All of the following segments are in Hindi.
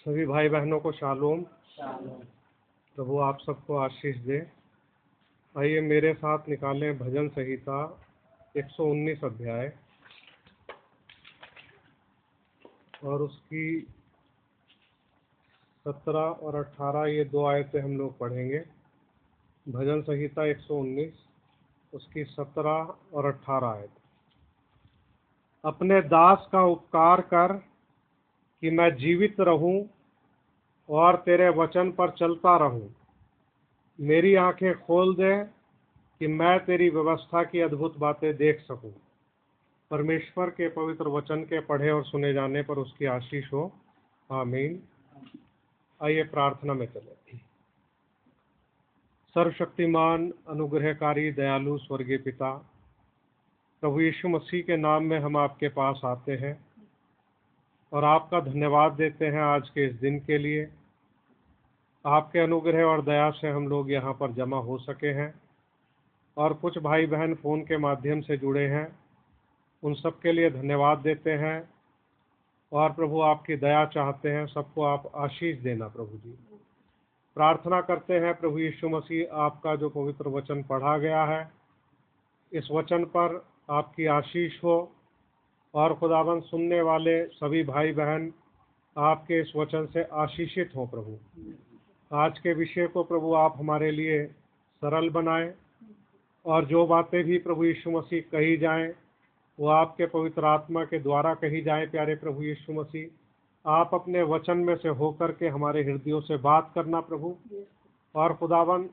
सभी भाई बहनों को शालोम। प्रभु आप सबको आशीष दे। आइए मेरे साथ निकालें भजन संहिता 119 अध्याय और उसकी 17 और 18 ये दो आयतें हम लोग पढ़ेंगे। भजन संहिता 119 उसकी 17 और 18 आयत। अपने दास का उपकार कर कि मैं जीवित रहूं और तेरे वचन पर चलता रहूं। मेरी आंखें खोल दे कि मैं तेरी व्यवस्था की अद्भुत बातें देख सकूं। परमेश्वर के पवित्र वचन के पढ़े और सुने जाने पर उसकी आशीष हो। आमीन। आइए प्रार्थना में चले। सर्वशक्तिमान अनुग्रहकारी दयालु स्वर्गीय पिता, प्रभु यीशु मसीह के नाम में हम आपके पास आते हैं और आपका धन्यवाद देते हैं आज के इस दिन के लिए। आपके अनुग्रह और दया से हम लोग यहाँ पर जमा हो सके हैं और कुछ भाई बहन फ़ोन के माध्यम से जुड़े हैं, उन सब के लिए धन्यवाद देते हैं। और प्रभु आपकी दया चाहते हैं, सबको आप आशीष देना। प्रभु जी प्रार्थना करते हैं प्रभु यीशु मसीह, आपका जो पवित्र वचन पढ़ा गया है इस वचन पर आपकी आशीष हो और खुदाबंद सुनने वाले सभी भाई बहन आपके इस वचन से आशीषित हो। प्रभु आज के विषय को प्रभु आप हमारे लिए सरल बनाएं और जो बातें भी प्रभु यीशु मसीह कही जाएं वो आपके पवित्र आत्मा के द्वारा कही जाएं। प्यारे प्रभु यीशु मसीह, आप अपने वचन में से होकर के हमारे हृदयों से बात करना प्रभु, और खुदावन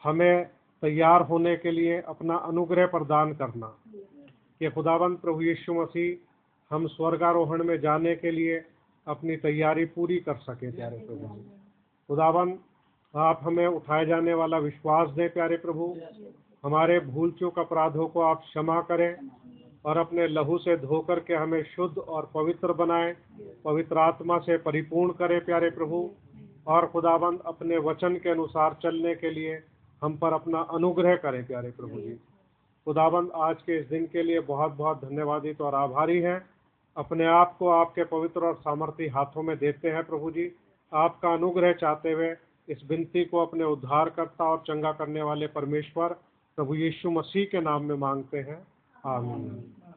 हमें तैयार होने के लिए अपना अनुग्रह प्रदान करना कि खुदावन प्रभु यीशु मसीह हम स्वर्गारोहण में जाने के लिए अपनी तैयारी पूरी कर सके। प्यारे प्रभु खुदावन आप हमें उठाए जाने वाला विश्वास दें। प्यारे प्रभु हमारे भूल चूक अपराधों को आप क्षमा करें और अपने लहू से धोकर के हमें शुद्ध और पवित्र बनाएं, पवित्र आत्मा से परिपूर्ण करें। प्यारे प्रभु और खुदाबंद अपने वचन के अनुसार चलने के लिए हम पर अपना अनुग्रह करें। प्यारे प्रभु जी खुदाबंद आज के इस दिन के लिए बहुत बहुत धन्यवादित और आभारी हैं। अपने आप को आपके पवित्र और सामर्थी हाथों में देते हैं। प्रभु जी आपका अनुग्रह चाहते हुए इस विनती को अपने उद्धारकर्ता और चंगा करने वाले परमेश्वर प्रभु यीशु मसीह के नाम में मांगते हैं। आमीन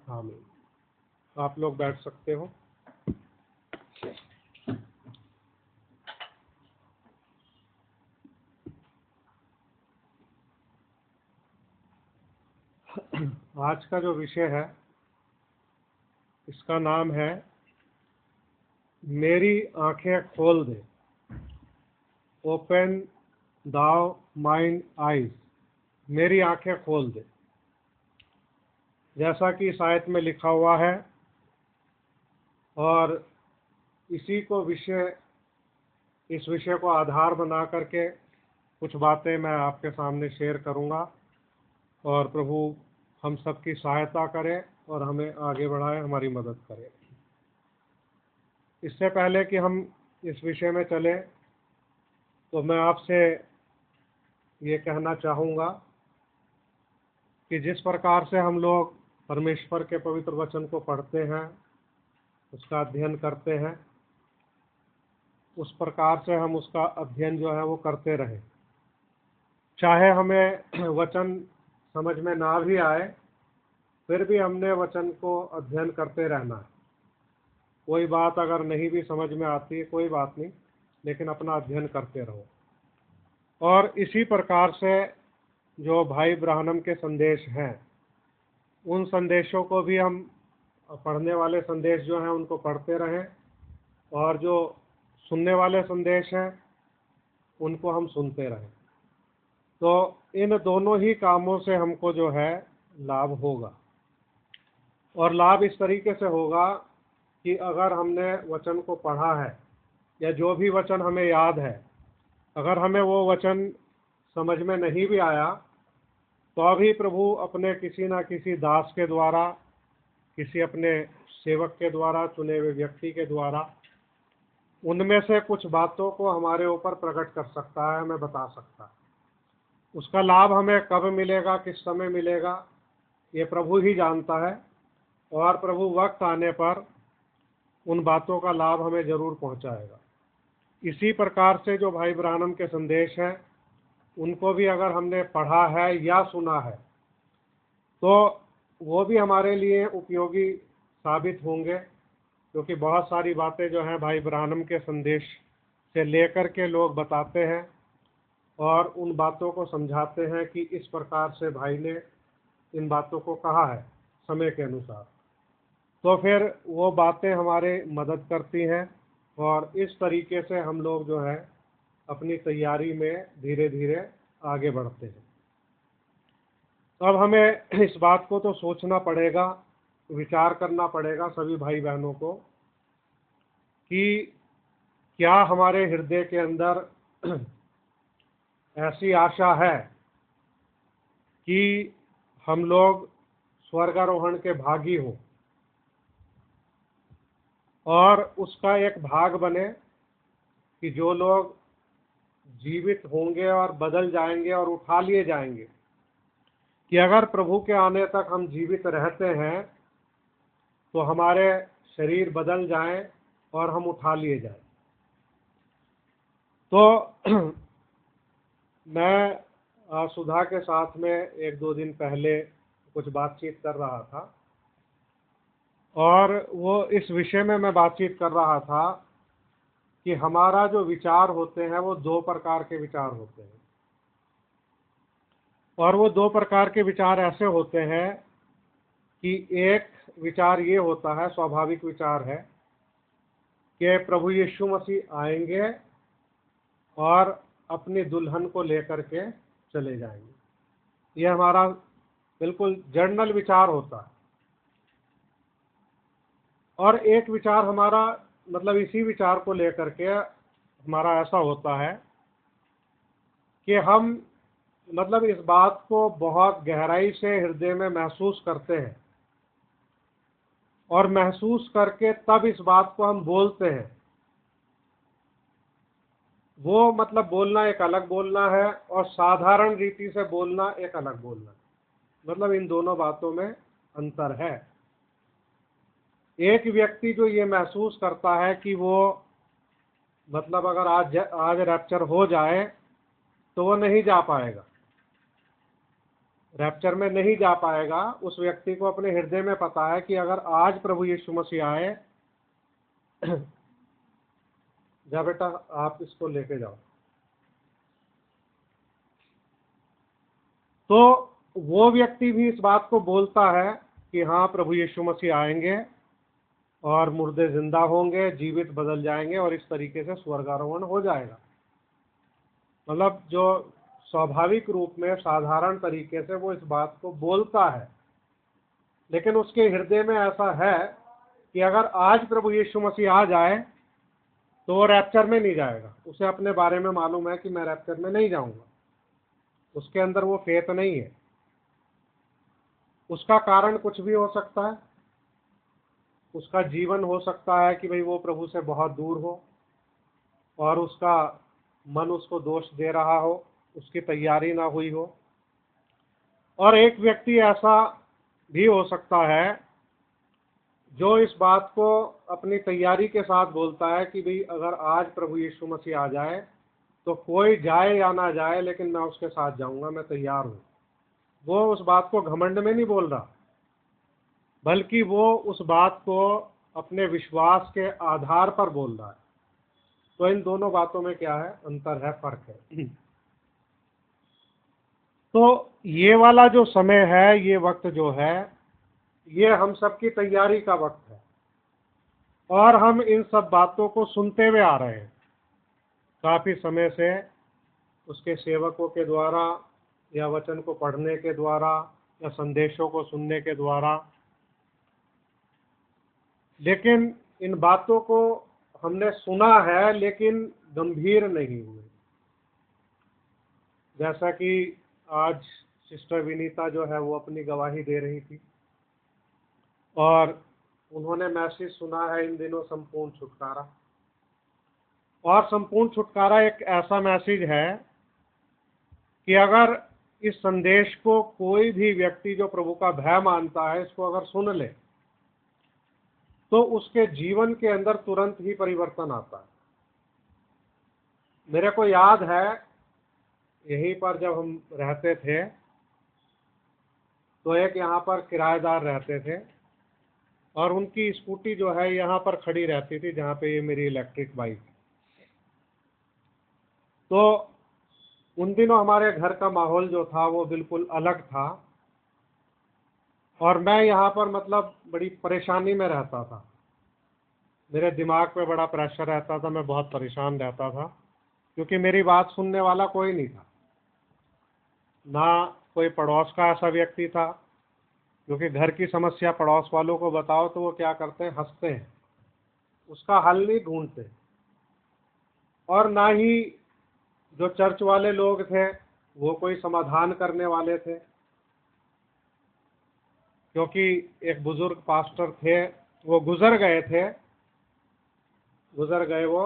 आमीन। आप लोग बैठ सकते हो। आज का जो विषय है इसका नाम है मेरी आंखें खोल दे। ओपन दाउ माइन आइज। मेरी आंखें खोल दे। जैसा कि इस आयत में लिखा हुआ है और इस विषय को आधार बना करके कुछ बातें मैं आपके सामने शेयर करूंगा और प्रभु हम सबकी सहायता करे और हमें आगे बढ़ाए, हमारी मदद करे। इससे पहले कि हम इस विषय में चले तो मैं आपसे ये कहना चाहूँगा कि जिस प्रकार से हम लोग परमेश्वर के पवित्र वचन को पढ़ते हैं, उसका अध्ययन करते हैं, उस प्रकार से हम उसका अध्ययन जो है वो करते रहें। चाहे हमें वचन समझ में ना भी आए फिर भी हमने वचन को अध्ययन करते रहना है। कोई बात अगर नहीं भी समझ में आती है कोई बात नहीं, लेकिन अपना अध्ययन करते रहो। और इसी प्रकार से जो भाई ब्राह्मण के संदेश हैं उन संदेशों को भी हम पढ़ने वाले संदेश जो हैं उनको पढ़ते रहें और जो सुनने वाले संदेश हैं उनको हम सुनते रहें। तो इन दोनों ही कामों से हमको जो है लाभ होगा। और लाभ इस तरीके से होगा कि अगर हमने वचन को पढ़ा है या जो भी वचन हमें याद है, अगर हमें वो वचन समझ में नहीं भी आया तो अभी प्रभु अपने किसी ना किसी दास के द्वारा, किसी अपने सेवक के द्वारा, चुने हुए व्यक्ति के द्वारा उनमें से कुछ बातों को हमारे ऊपर प्रकट कर सकता है, हमें बता सकता है। उसका लाभ हमें कब मिलेगा, किस समय मिलेगा, ये प्रभु ही जानता है। और प्रभु वक्त आने पर उन बातों का लाभ हमें जरूर पहुंचाएगा। इसी प्रकार से जो भाई ब्रानम के संदेश हैं उनको भी अगर हमने पढ़ा है या सुना है तो वो भी हमारे लिए उपयोगी साबित होंगे, क्योंकि बहुत सारी बातें जो हैं भाई ब्रानम के संदेश से लेकर के लोग बताते हैं और उन बातों को समझाते हैं कि इस प्रकार से भाई ने इन बातों को कहा है समय के अनुसार। तो फिर वो बातें हमारे मदद करती हैं और इस तरीके से हम लोग जो है अपनी तैयारी में धीरे धीरे आगे बढ़ते हैं। अब हमें इस बात को तो सोचना पड़ेगा, विचार करना पड़ेगा सभी भाई बहनों को कि क्या हमारे हृदय के अंदर ऐसी आशा है कि हम लोग स्वर्गारोहण के भागी हों और उसका एक भाग बने कि जो लोग जीवित होंगे और बदल जाएंगे और उठा लिए जाएंगे, कि अगर प्रभु के आने तक हम जीवित रहते हैं तो हमारे शरीर बदल जाएं और हम उठा लिए जाएं। तो मैं सुधा के साथ में एक दो दिन पहले कुछ बातचीत कर रहा था और वो इस विषय में मैं बातचीत कर रहा था कि हमारा जो विचार होते हैं वो दो प्रकार के विचार होते हैं, और वो दो प्रकार के विचार ऐसे होते हैं कि एक विचार ये होता है, स्वाभाविक विचार है कि प्रभु यीशु मसीह आएंगे और अपनी दुल्हन को लेकर के चले जाएंगे। ये हमारा बिल्कुल जर्नल विचार होता है। और एक विचार हमारा मतलब इसी विचार को लेकर के हमारा ऐसा होता है कि हम मतलब इस बात को बहुत गहराई से हृदय में महसूस करते हैं और महसूस करके तब इस बात को हम बोलते हैं। वो मतलब बोलना एक अलग बोलना है और साधारण रीति से बोलना एक अलग बोलना है। मतलब इन दोनों बातों में अंतर है। एक व्यक्ति जो ये महसूस करता है कि वो मतलब अगर आज रैप्चर हो जाए तो वो नहीं जा पाएगा, रैप्चर में नहीं जा पाएगा, उस व्यक्ति को अपने हृदय में पता है कि अगर आज प्रभु यीशु मसीह आए, जा बेटा आप इसको लेके जाओ, तो वो व्यक्ति भी इस बात को बोलता है कि हाँ प्रभु यीशु मसीह आएंगे और मुर्दे जिंदा होंगे, जीवित बदल जाएंगे और इस तरीके से स्वर्गारोहण हो जाएगा। मतलब जो स्वाभाविक रूप में साधारण तरीके से वो इस बात को बोलता है, लेकिन उसके हृदय में ऐसा है कि अगर आज प्रभु यीशु मसीह आ जाए तो वो रैप्चर में नहीं जाएगा। उसे अपने बारे में मालूम है कि मैं रैप्चर में नहीं जाऊंगा, उसके अंदर वो फेथ नहीं है। उसका कारण कुछ भी हो सकता है, उसका जीवन हो सकता है कि भाई वो प्रभु से बहुत दूर हो और उसका मन उसको दोष दे रहा हो, उसकी तैयारी ना हुई हो। और एक व्यक्ति ऐसा भी हो सकता है जो इस बात को अपनी तैयारी के साथ बोलता है कि भाई अगर आज प्रभु यीशु मसीह आ जाए तो कोई जाए या ना जाए लेकिन मैं उसके साथ जाऊंगा, मैं तैयार हूँ। वो उस बात को घमंड में नहीं बोल रहा, बल्कि वो उस बात को अपने विश्वास के आधार पर बोल रहा है। तो इन दोनों बातों में क्या है, अंतर है, फर्क है। तो ये वाला जो समय है, ये वक्त जो है, ये हम सबकी तैयारी का वक्त है और हम इन सब बातों को सुनते हुए आ रहे हैं काफी समय से, उसके सेवकों के द्वारा या वचन को पढ़ने के द्वारा या संदेशों को सुनने के द्वारा। लेकिन इन बातों को हमने सुना है लेकिन गंभीर नहीं हुए। जैसा कि आज सिस्टर विनीता जो है वो अपनी गवाही दे रही थी और उन्होंने मैसेज सुना है इन दिनों संपूर्ण छुटकारा। और संपूर्ण छुटकारा एक ऐसा मैसेज है कि अगर इस संदेश को कोई भी व्यक्ति जो प्रभु का भय मानता है, इसको अगर सुन ले तो उसके जीवन के अंदर तुरंत ही परिवर्तन आता है। मेरे को याद है यहीं पर जब हम रहते थे तो एक यहाँ पर किराएदार रहते थे और उनकी स्कूटी जो है यहाँ पर खड़ी रहती थी जहाँ पे ये मेरी इलेक्ट्रिक बाइक। तो उन दिनों हमारे घर का माहौल जो था वो बिल्कुल अलग था और मैं यहाँ पर मतलब बड़ी परेशानी में रहता था। मेरे दिमाग पे बड़ा प्रेशर रहता था, मैं बहुत परेशान रहता था क्योंकि मेरी बात सुनने वाला कोई नहीं था। ना कोई पड़ोस का ऐसा व्यक्ति था, क्योंकि घर की समस्या पड़ोस वालों को बताओ तो वो क्या करते हैं, हंसते हैं, उसका हल नहीं ढूंढते। और ना ही जो चर्च वाले लोग थे वो कोई समाधान करने वाले थे, क्योंकि एक बुजुर्ग पास्टर थे, वो गुजर गए वो।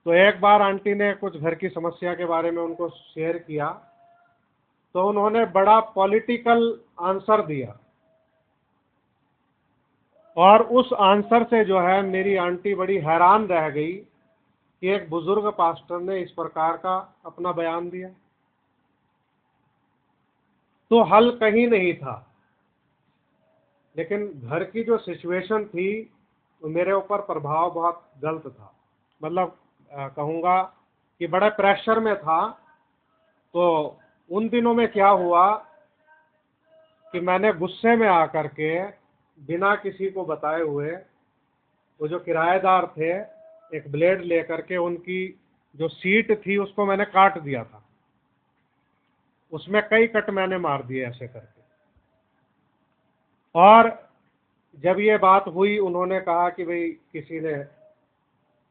तो एक बार आंटी ने कुछ घर की समस्या के बारे में उनको शेयर किया तो उन्होंने बड़ा पॉलिटिकल आंसर दिया और उस आंसर से जो है मेरी आंटी बड़ी हैरान रह गई कि एक बुजुर्ग पास्टर ने इस प्रकार का अपना बयान दिया। तो हल कहीं नहीं था, लेकिन घर की जो सिचुएशन थी तो मेरे ऊपर प्रभाव बहुत गलत था। मतलब कहूँगा कि बड़े प्रेशर में था। तो उन दिनों में क्या हुआ कि मैंने गुस्से में आकर के बिना किसी को बताए हुए वो जो किराएदार थे एक ब्लेड लेकर के उनकी जो सीट थी उसको मैंने काट दिया था। उसमें कई कट मैंने मार दिए ऐसे करके। और जब ये बात हुई उन्होंने कहा कि भाई किसी ने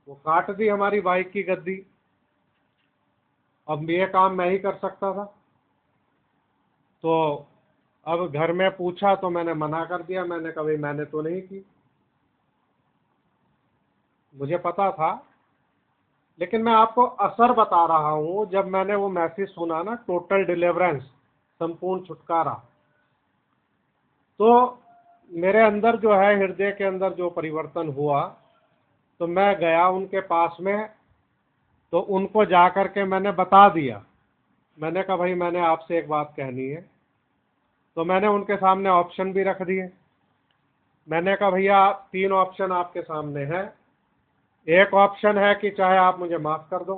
वो काट दी हमारी बाइक की गद्दी, अब ये काम मैं ही कर सकता था। तो अब घर में पूछा तो मैंने मना कर दिया, मैंने कहा भाई मैंने तो नहीं की, मुझे पता था। लेकिन मैं आपको असर बता रहा हूं, जब मैंने वो मैसेज सुना ना, टोटल डिलीवरेंस, संपूर्ण छुटकारा, तो मेरे अंदर जो है हृदय के अंदर जो परिवर्तन हुआ, तो मैं गया उनके पास में, तो उनको जा कर के मैंने बता दिया। मैंने कहा भाई मैंने आपसे एक बात कहनी है। तो मैंने उनके सामने ऑप्शन भी रख दिए। मैंने कहा भैया 3 ऑप्शन आपके सामने है। एक ऑप्शन है कि चाहे आप मुझे माफ़ कर दो,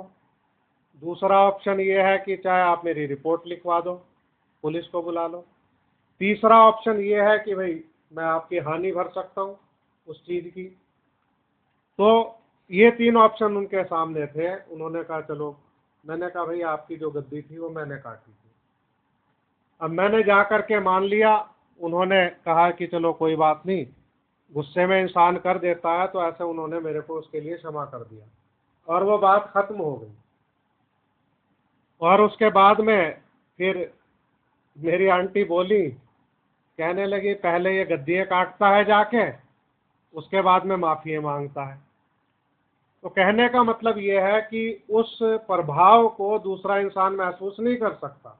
दूसरा ऑप्शन ये है कि चाहे आप मेरी रिपोर्ट लिखवा दो, पुलिस को बुला लो, तीसरा ऑप्शन ये है कि भाई मैं आपकी हानि भर सकता हूँ उस चीज़ की। तो ये 3 ऑप्शन उनके सामने थे। उन्होंने कहा चलो। मैंने कहा भाई आपकी जो गद्दी थी वो मैंने काटी थी। अब मैंने जा कर के मान लिया। उन्होंने कहा कि चलो कोई बात नहीं, गुस्से में इंसान कर देता है, तो ऐसे उन्होंने मेरे को उसके लिए क्षमा कर दिया और वो बात खत्म हो गई। और उसके बाद में फिर मेरी आंटी बोली, कहने लगी पहले ये गद्दियाँ काटता है जाके, उसके बाद में माफ़ी मांगता है। तो कहने का मतलब ये है कि उस प्रभाव को दूसरा इंसान महसूस नहीं कर सकता।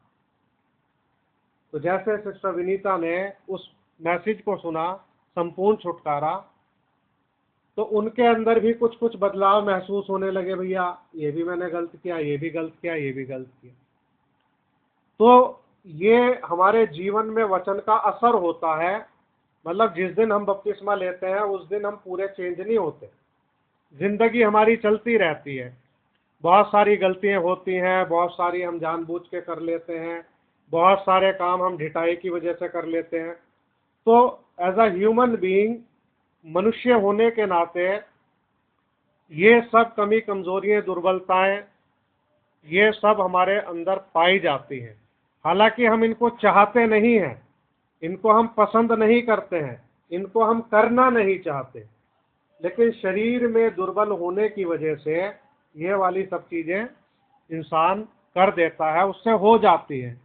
तो जैसे सिस्टर विनीता ने उस मैसेज को सुना, संपूर्ण छुटकारा, तो उनके अंदर भी कुछ कुछ बदलाव महसूस होने लगे। भैया ये भी मैंने गलत किया, ये भी गलत किया, ये भी गलत किया। तो ये हमारे जीवन में वचन का असर होता है। मतलब जिस दिन हम बपतिस्मा लेते हैं उस दिन हम पूरे चेंज नहीं होते। जिंदगी हमारी चलती रहती है, बहुत सारी गलतियां होती हैं, बहुत सारी हम जानबूझ के कर लेते हैं, बहुत सारे काम हम ढिठाई की वजह से कर लेते हैं। तो एज अ ह्यूमन बीइंग, मनुष्य होने के नाते ये सब कमी कमजोरियां दुर्बलताएं ये सब हमारे अंदर पाई जाती हैं। हालांकि हम इनको चाहते नहीं हैं, इनको हम पसंद नहीं करते हैं, इनको हम करना नहीं चाहते, लेकिन शरीर में दुर्बल होने की वजह से ये वाली सब चीज़ें इंसान कर देता है, उससे हो जाती है।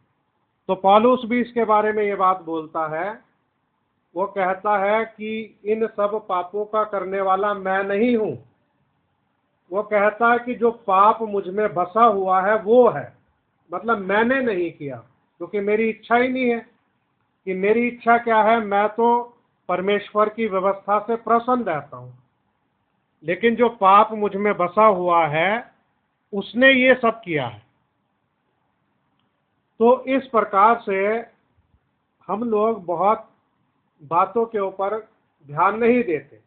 तो पौलुस भी इसके बारे में ये बात बोलता है। वो कहता है कि इन सब पापों का करने वाला मैं नहीं हूँ। वो कहता है कि जो पाप मुझ में बसा हुआ है वो है, मतलब मैंने नहीं किया, क्योंकि मेरी इच्छा ही नहीं है। कि मेरी इच्छा क्या है, मैं तो परमेश्वर की व्यवस्था से प्रसन्न रहता हूँ, लेकिन जो पाप मुझ में बसा हुआ है उसने ये सब किया है। तो इस प्रकार से हम लोग बहुत बातों के ऊपर ध्यान नहीं देते,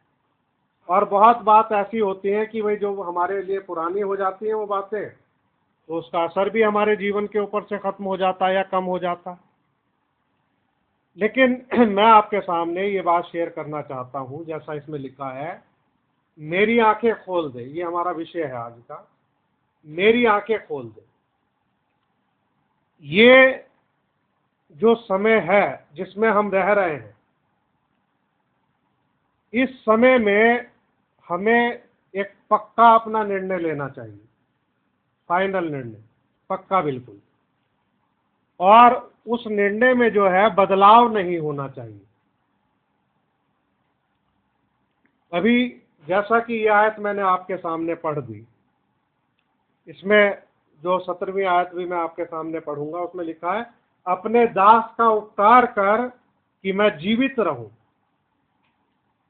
और बहुत बात ऐसी होती है कि भाई जो हमारे लिए पुरानी हो जाती है वो बातें, तो उसका असर भी हमारे जीवन के ऊपर से खत्म हो जाता है या कम हो जाता है। लेकिन मैं आपके सामने ये बात शेयर करना चाहता हूं, जैसा इसमें लिखा है, मेरी आंखें खोल दे। ये हमारा विषय है आज का, मेरी आंखें खोल दे। ये जो समय है जिसमें हम रह रहे हैं, इस समय में हमें एक पक्का अपना निर्णय लेना चाहिए, फाइनल निर्णय, पक्का बिल्कुल। और उस निर्णय में जो है बदलाव नहीं होना चाहिए। अभी जैसा कि यह आयत मैंने आपके सामने पढ़ दी, इसमें जो 17वीं आयत भी मैं आपके सामने पढ़ूंगा, उसमें लिखा है, अपने दास का उपकार कर कि मैं जीवित रहूं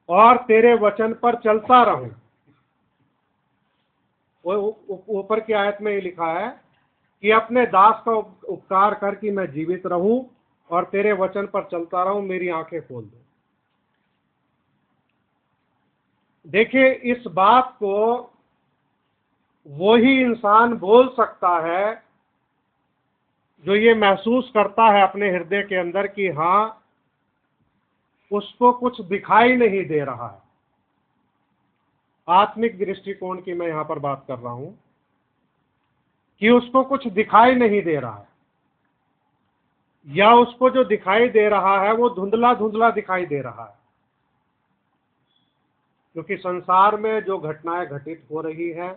और तेरे वचन पर चलता रहूं। वो ऊपर की आयत में ये लिखा है कि अपने दास का उपकार कर कि मैं जीवित रहूं और तेरे वचन पर चलता रहूं, मेरी आंखें खोल दे। देखिए, इस बात को वो ही इंसान बोल सकता है जो ये महसूस करता है अपने हृदय के अंदर कि हां, उसको कुछ दिखाई नहीं दे रहा है। आत्मिक दृष्टिकोण की मैं यहां पर बात कर रहा हूं कि उसको कुछ दिखाई नहीं दे रहा है, या उसको जो दिखाई दे रहा है वो धुंधला धुंधला दिखाई दे रहा है। क्योंकि संसार में जो घटनाएं घटित हो रही हैं,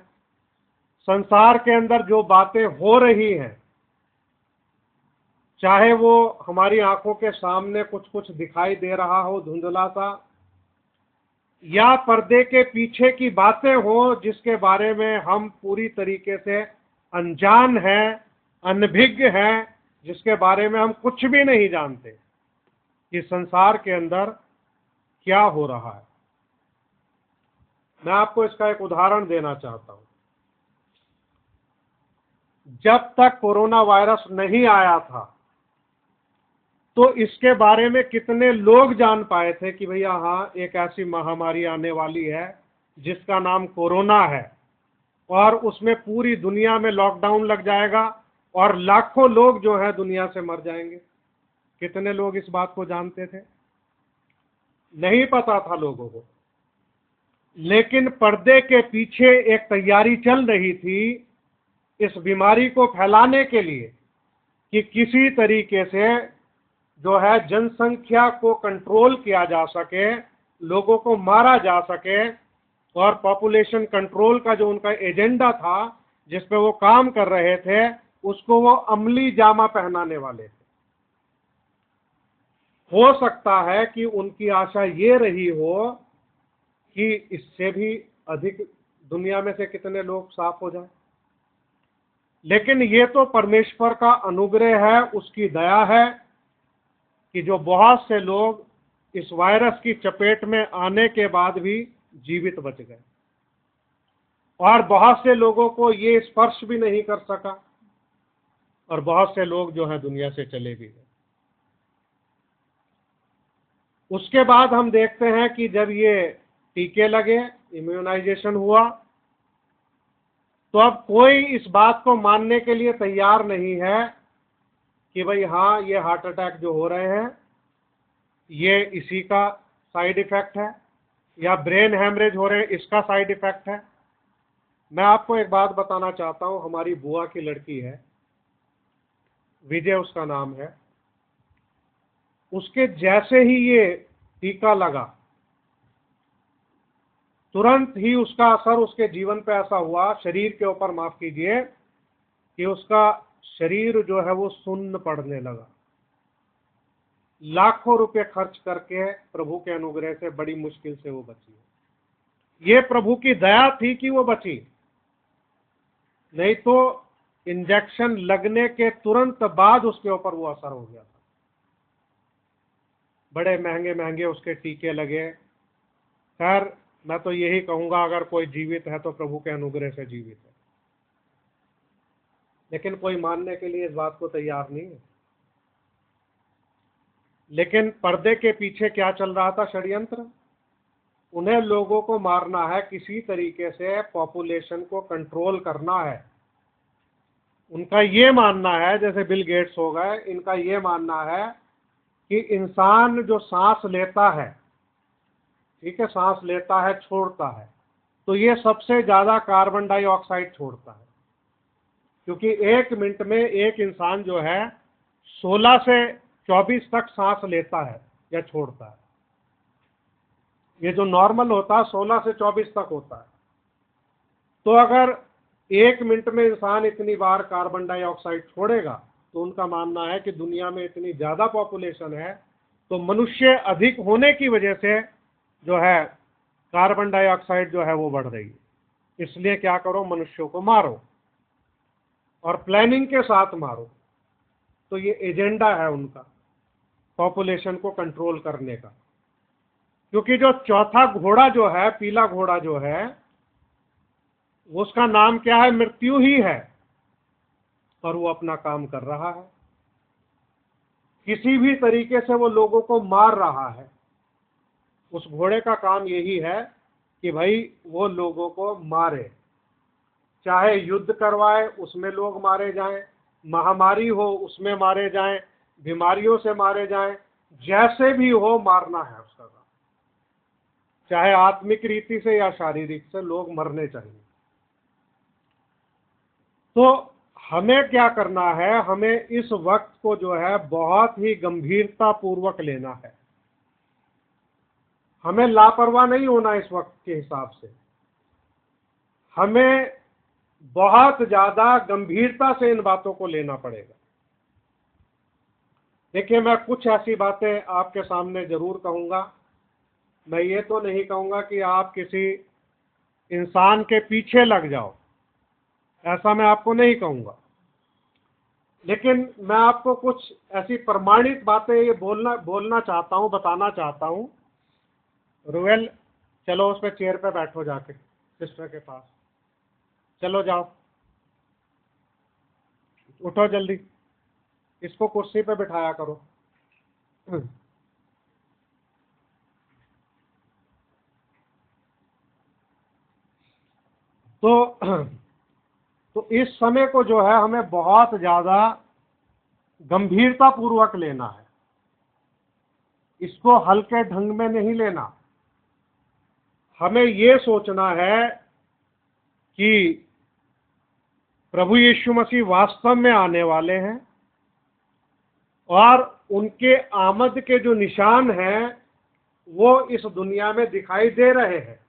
संसार के अंदर जो बातें हो रही हैं, चाहे वो हमारी आंखों के सामने कुछ कुछ दिखाई दे रहा हो धुंधला सा, या पर्दे के पीछे की बातें हो जिसके बारे में हम पूरी तरीके से अनजान हैं, अनभिज्ञ हैं, जिसके बारे में हम कुछ भी नहीं जानते कि संसार के अंदर क्या हो रहा है। मैं आपको इसका एक उदाहरण देना चाहता हूं। जब तक कोरोना वायरस नहीं आया था, तो इसके बारे में कितने लोग जान पाए थे कि भैया हाँ, एक ऐसी महामारी आने वाली है जिसका नाम कोरोना है, और उसमें पूरी दुनिया में लॉकडाउन लग जाएगा और लाखों लोग जो है दुनिया से मर जाएंगे। कितने लोग इस बात को जानते थे? नहीं पता था लोगों को। लेकिन पर्दे के पीछे एक तैयारी चल रही थी इस बीमारी को फैलाने के लिए, कि किसी तरीके से जो है जनसंख्या को कंट्रोल किया जा सके, लोगों को मारा जा सके, और पॉपुलेशन कंट्रोल का जो उनका एजेंडा था जिस पे वो काम कर रहे थे, उसको वो अमली जामा पहनाने वाले थे। हो सकता है कि उनकी आशा ये रही हो कि इससे भी अधिक दुनिया में से कितने लोग साफ हो जाए। लेकिन ये तो परमेश्वर का अनुग्रह है, उसकी दया है कि जो बहुत से लोग इस वायरस की चपेट में आने के बाद भी जीवित बच गए, और बहुत से लोगों को ये स्पर्श भी नहीं कर सका, और बहुत से लोग जो है दुनिया से चले भी गए। उसके बाद हम देखते हैं कि जब ये टीके लगे, इम्यूनाइजेशन हुआ, तो अब कोई इस बात को मानने के लिए तैयार नहीं है कि भाई हाँ, ये हार्ट अटैक जो हो रहे हैं ये इसी का साइड इफेक्ट है, या ब्रेन हैमरेज हो रहे हैं इसका साइड इफेक्ट है। मैं आपको एक बात बताना चाहता हूं, हमारी बुआ की लड़की है, विजय उसका नाम है। उसके जैसे ही ये टीका लगा, तुरंत ही उसका असर उसके जीवन पे ऐसा हुआ, शरीर के ऊपर, माफ कीजिए, कि उसका शरीर जो है वो सुन्न पड़ने लगा। लाखों रुपए खर्च करके प्रभु के अनुग्रह से बड़ी मुश्किल से वो बची। ये प्रभु की दया थी कि वो बची, नहीं तो इंजेक्शन लगने के तुरंत बाद उसके ऊपर वो असर हो गया था। बड़े महंगे महंगे उसके टीके लगे। खैर, मैं तो यही कहूंगा, अगर कोई जीवित है तो प्रभु के अनुग्रह से जीवित है। लेकिन कोई मानने के लिए इस बात को तैयार नहीं है। लेकिन पर्दे के पीछे क्या चल रहा था षड्यंत्र? उन्हें लोगों को मारना है, किसी तरीके से पॉपुलेशन को कंट्रोल करना है। उनका ये मानना है, जैसे बिल गेट्स हो गए, इनका ये मानना है कि इंसान जो सांस लेता है, ठीक है, सांस लेता है छोड़ता है, तो ये सबसे ज्यादा कार्बन डाइऑक्साइड छोड़ता है। क्योंकि 1 मिनट में एक इंसान जो है 16 से 24 तक सांस लेता है या छोड़ता है। ये जो नॉर्मल होता है 16 से 24 तक होता है। तो अगर 1 मिनट में इंसान इतनी बार कार्बन डाइऑक्साइड छोड़ेगा, तो उनका मानना है कि दुनिया में इतनी ज्यादा पॉपुलेशन है, तो मनुष्य अधिक होने की वजह से जो है कार्बन डाइऑक्साइड जो है वो बढ़ रही है। इसलिए क्या करो, मनुष्यों को मारो और प्लानिंग के साथ मारो। तो ये एजेंडा है उनका, पॉपुलेशन को कंट्रोल करने का। क्योंकि जो चौथा घोड़ा जो है, पीला घोड़ा जो है, उसका नाम क्या है? मृत्यु ही है, और वो अपना काम कर रहा है। किसी भी तरीके से वो लोगों को मार रहा है। उस घोड़े का काम यही है कि भाई वो लोगों को मारे, चाहे युद्ध करवाए उसमें लोग मारे जाएं, महामारी हो उसमें मारे जाएं, बीमारियों से मारे जाएं, जैसे भी हो मारना है उसका काम। चाहे आत्मिक रीति से या शारीरिक से लोग मरने चाहिए। तो हमें क्या करना है? हमें इस वक्त को जो है बहुत ही गंभीरता पूर्वक लेना है। हमें लापरवाह नहीं होना इस वक्त के हिसाब से। हमें बहुत ज्यादा गंभीरता से इन बातों को लेना पड़ेगा। देखिए, मैं कुछ ऐसी बातें आपके सामने जरूर कहूंगा। मैं ये तो नहीं कहूंगा कि आप किसी इंसान के पीछे लग जाओ, ऐसा मैं आपको नहीं कहूंगा। लेकिन मैं आपको कुछ ऐसी प्रमाणित बातें ये बोलना चाहता हूं, बताना चाहता हूं। रुएल, चलो उस पे चेयर पे बैठो जाके सिस्टर के पास। चलो जाओ, उठो जल्दी, इसको कुर्सी पे बिठाया करो। तो इस समय को जो है हमें बहुत ज्यादा गंभीरता पूर्वक लेना है। इसको हल्के ढंग में नहीं लेना। हमें ये सोचना है कि प्रभु यीशु मसीह वास्तव में आने वाले हैं, और उनके आमद के जो निशान हैं वो इस दुनिया में दिखाई दे रहे हैं।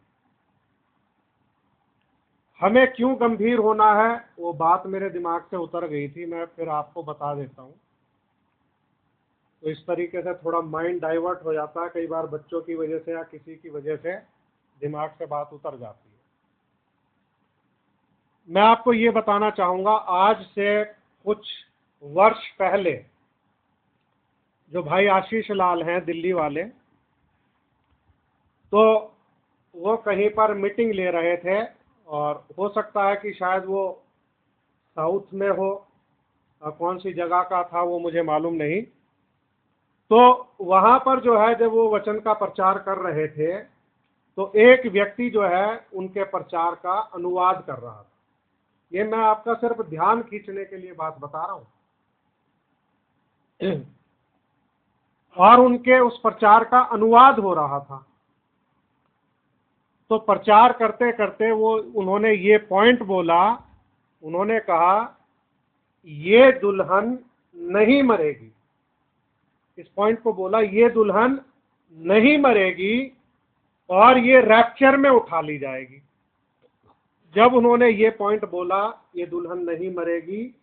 हमें क्यों गंभीर होना है, वो बात मेरे दिमाग से उतर गई थी, मैं फिर आपको बता देता हूँ। तो इस तरीके से थोड़ा माइंड डाइवर्ट हो जाता है, कई बार बच्चों की वजह से या किसी की वजह से दिमाग से बात उतर जाती है। मैं आपको ये बताना चाहूंगा, आज से कुछ वर्ष पहले जो भाई आशीष लाल हैं दिल्ली वाले, तो वो कहीं पर मीटिंग ले रहे थे, और हो सकता है कि शायद वो साउथ में हो, कौन सी जगह का था वो मुझे मालूम नहीं। तो वहां पर जो है जब वो वचन का प्रचार कर रहे थे, तो एक व्यक्ति जो है उनके प्रचार का अनुवाद कर रहा था। ये मैं आपका सिर्फ ध्यान खींचने के लिए बात बता रहा हूं। और उनके उस प्रचार का अनुवाद हो रहा था। तो प्रचार करते करते उन्होंने ये पॉइंट बोला, उन्होंने कहा ये दुल्हन नहीं मरेगी। इस पॉइंट को बोला, ये दुल्हन नहीं मरेगी और ये रैप्चर में उठा ली जाएगी। जब उन्होंने ये पॉइंट बोला, ये दुल्हन नहीं मरेगी,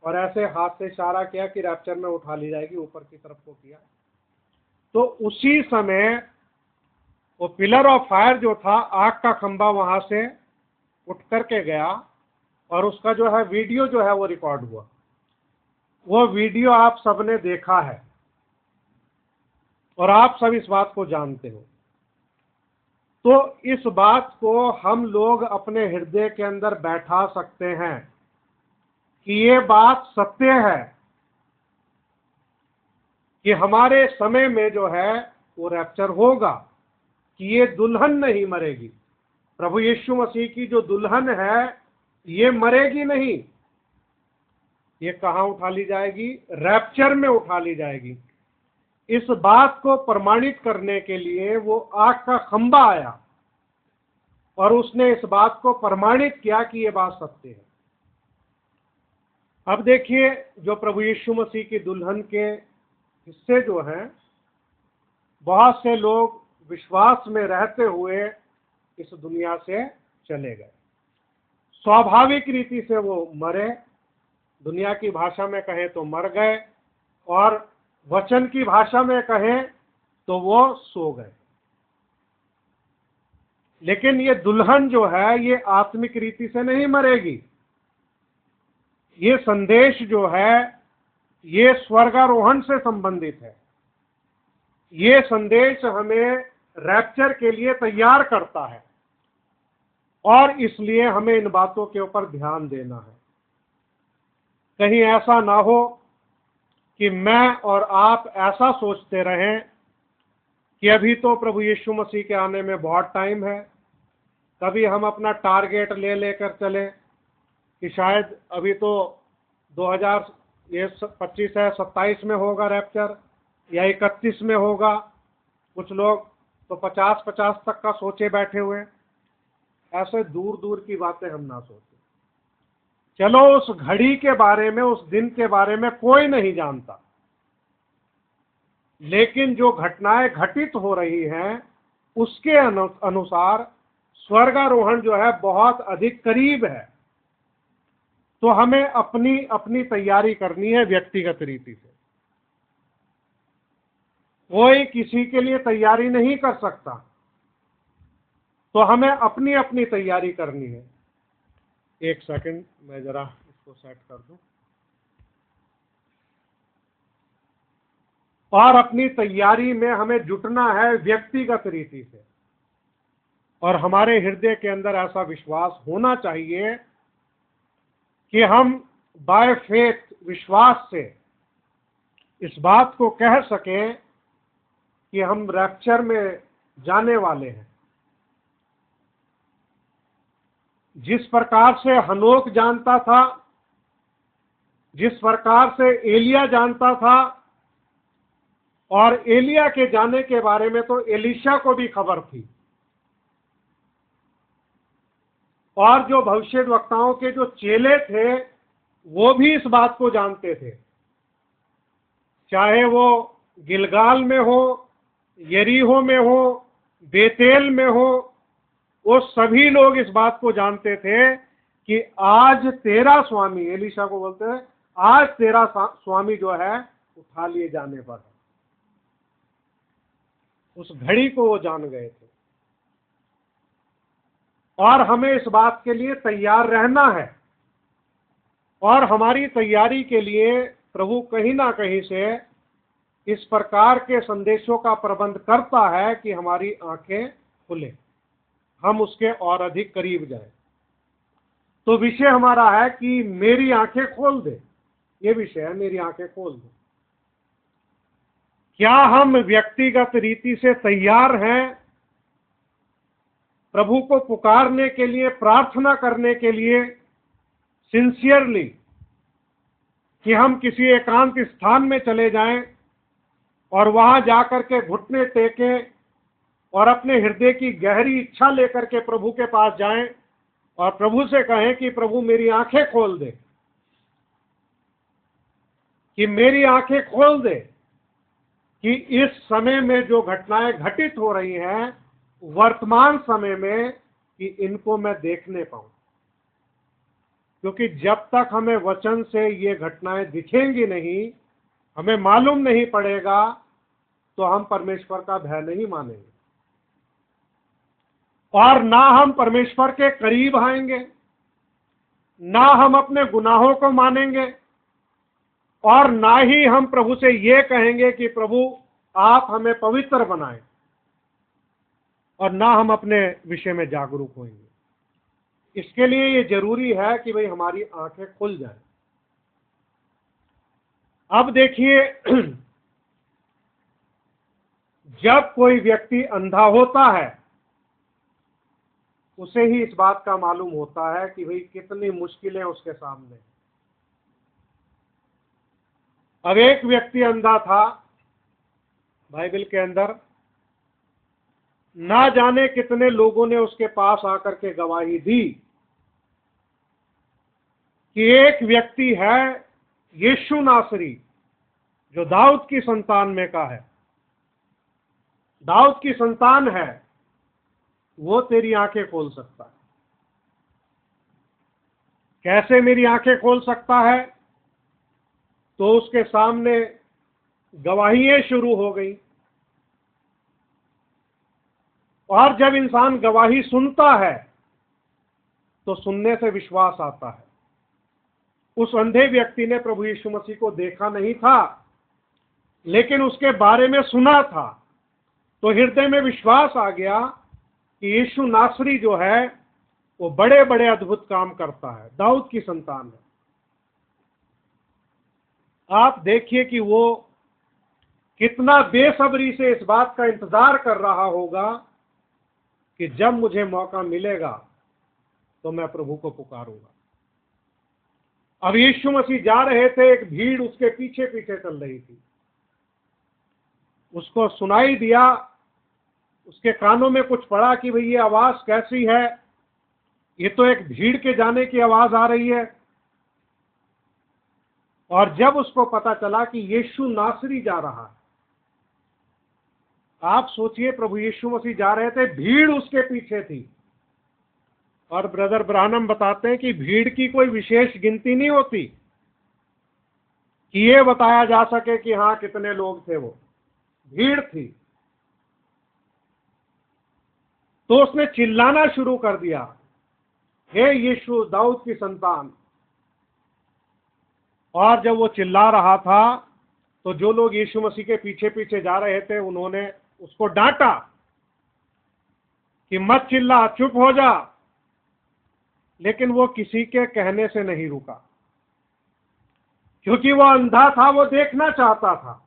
और ऐसे हाथ से इशारा किया कि रैप्चर में उठा ली जाएगी, ऊपर की तरफ को किया, तो उसी समय वो पिलर ऑफ फायर जो था, आग का खंभा वहां से उठ करके गया, और उसका जो है वीडियो जो है वो रिकॉर्ड हुआ। वो वीडियो आप सबने देखा है और आप सब इस बात को जानते हो। तो इस बात को हम लोग अपने हृदय के अंदर बैठा सकते हैं कि ये बात सत्य है कि हमारे समय में जो है वो रैप्चर होगा, कि ये दुल्हन नहीं मरेगी। प्रभु यीशु मसीह की जो दुल्हन है ये मरेगी नहीं। ये कहाँ उठा ली जाएगी? रैप्चर में उठा ली जाएगी। इस बात को प्रमाणित करने के लिए वो आग का खंबा आया और उसने इस बात को प्रमाणित किया कि ये बात सत्य है। अब देखिए, जो प्रभु यीशु मसीह की दुल्हन के हिस्से जो हैं, बहुत से लोग विश्वास में रहते हुए इस दुनिया से चले गए। स्वाभाविक रीति से वो मरे, दुनिया की भाषा में कहें तो मर गए, और वचन की भाषा में कहें तो वो सो गए। लेकिन ये दुल्हन जो है ये आत्मिक रीति से नहीं मरेगी। ये संदेश जो है ये स्वर्गारोहण से संबंधित है। ये संदेश हमें रैप्चर के लिए तैयार करता है, और इसलिए हमें इन बातों के ऊपर ध्यान देना है। कहीं ऐसा ना हो कि मैं और आप ऐसा सोचते रहें कि अभी तो प्रभु यीशु मसीह के आने में बहुत टाइम है। कभी हम अपना टारगेट ले लेकर चले कि शायद अभी तो 2025 है, 27 में होगा रैप्चर, या 31 में होगा। कुछ लोग तो 50-50 तक का सोचे बैठे हुए। ऐसे दूर दूर की बातें हम ना सोचें। चलो, उस घड़ी के बारे में, उस दिन के बारे में कोई नहीं जानता, लेकिन जो घटनाएं घटित हो रही हैं उसके अनुसार स्वर्गारोहण जो है बहुत अधिक करीब है। तो हमें अपनी अपनी तैयारी करनी है व्यक्तिगत रीति से। कोई किसी के लिए तैयारी नहीं कर सकता, तो हमें अपनी अपनी तैयारी करनी है। एक सेकंड, मैं जरा इसको सेट कर दूं। और अपनी तैयारी में हमें जुटना है व्यक्तिगत रीति से, और हमारे हृदय के अंदर ऐसा विश्वास होना चाहिए कि हम बाय फेथ, विश्वास से इस बात को कह सकें कि हम रैप्चर में जाने वाले हैं। जिस प्रकार से हनोक जानता था, जिस प्रकार से एलिया जानता था, और एलिया के जाने के बारे में तो एलीशा को भी खबर थी, और जो भविष्यद्वक्ताओं के जो चेले थे वो भी इस बात को जानते थे। चाहे वो गिलगाल में हो, यरीहो में हो, बेतेल में हो, वो सभी लोग इस बात को जानते थे कि आज तेरा स्वामी, एलीशा को बोलते हैं, आज तेरा स्वामी जो है उठा लिए जाने पर है। उस घड़ी को वो जान गए थे, और हमें इस बात के लिए तैयार रहना है। और हमारी तैयारी के लिए प्रभु कहीं ना कहीं से इस प्रकार के संदेशों का प्रबंध करता है कि हमारी आंखें खुले, हम उसके और अधिक करीब जाएं। तो विषय हमारा है कि मेरी आंखें खोल दे। ये विषय है, मेरी आंखें खोल दे। क्या हम व्यक्तिगत रीति से तैयार हैं प्रभु को पुकारने के लिए, प्रार्थना करने के लिए सिंसियरली, कि हम किसी एकांत स्थान में चले जाएं और वहां जाकर के घुटने टेकें और अपने हृदय की गहरी इच्छा लेकर के प्रभु के पास जाएं और प्रभु से कहें कि प्रभु मेरी आंखें खोल दे, कि मेरी आंखें खोल दे कि इस समय में जो घटनाएं घटित हो रही हैं वर्तमान समय में, कि इनको मैं देखने पाऊं। क्योंकि जब तक हमें वचन से ये घटनाएं दिखेंगी नहीं, हमें मालूम नहीं पड़ेगा, तो हम परमेश्वर का भय नहीं मानेंगे, और ना हम परमेश्वर के करीब आएंगे, ना हम अपने गुनाहों को मानेंगे, और ना ही हम प्रभु से ये कहेंगे कि प्रभु आप हमें पवित्र बनाएं, और ना हम अपने विषय में जागरूक होंगे। इसके लिए ये जरूरी है कि भाई हमारी आंखें खुल जाएं। अब देखिए, जब कोई व्यक्ति अंधा होता है उसे ही इस बात का मालूम होता है कि भाई कितनी मुश्किलें उसके सामने। अब एक व्यक्ति अंधा था, बाइबल के अंदर ना जाने कितने लोगों ने उसके पास आकर के गवाही दी कि एक व्यक्ति है यीशु नासरी, जो दाऊद की संतान में का है, दाऊद की संतान है, वो तेरी आंखें खोल सकता है। कैसे मेरी आंखें खोल सकता है? तो उसके सामने गवाहियां शुरू हो गई, और जब इंसान गवाही सुनता है तो सुनने से विश्वास आता है। उस अंधे व्यक्ति ने प्रभु यीशु मसीह को देखा नहीं था, लेकिन उसके बारे में सुना था, तो हृदय में विश्वास आ गया कि यीशु नासरी जो है वो बड़े बड़े अद्भुत काम करता है, दाऊद की संतान है। आप देखिए कि वो कितना बेसब्री से इस बात का इंतजार कर रहा होगा कि जब मुझे मौका मिलेगा तो मैं प्रभु को पुकारूंगा। अब यीशु मसीह जा रहे थे, एक भीड़ उसके पीछे पीछे चल रही थी। उसको सुनाई दिया, उसके कानों में कुछ पड़ा कि भाई ये आवाज कैसी है, ये तो एक भीड़ के जाने की आवाज आ रही है। और जब उसको पता चला कि यीशु नासरी जा रहा है, आप सोचिए, प्रभु यीशु मसीह जा रहे थे, भीड़ उसके पीछे थी। और ब्रदर ब्रानम बताते हैं कि भीड़ की कोई विशेष गिनती नहीं होती कि ये बताया जा सके कि हाँ कितने लोग थे, वो भीड़ थी। तो उसने चिल्लाना शुरू कर दिया, हे यीशु दाऊद की संतान। और जब वो चिल्ला रहा था तो जो लोग यीशु मसीह के पीछे पीछे जा रहे थे उन्होंने उसको डांटा कि मत चिल्ला, चुप हो जा। लेकिन वो किसी के कहने से नहीं रुका, क्योंकि वो अंधा था, वो देखना चाहता था।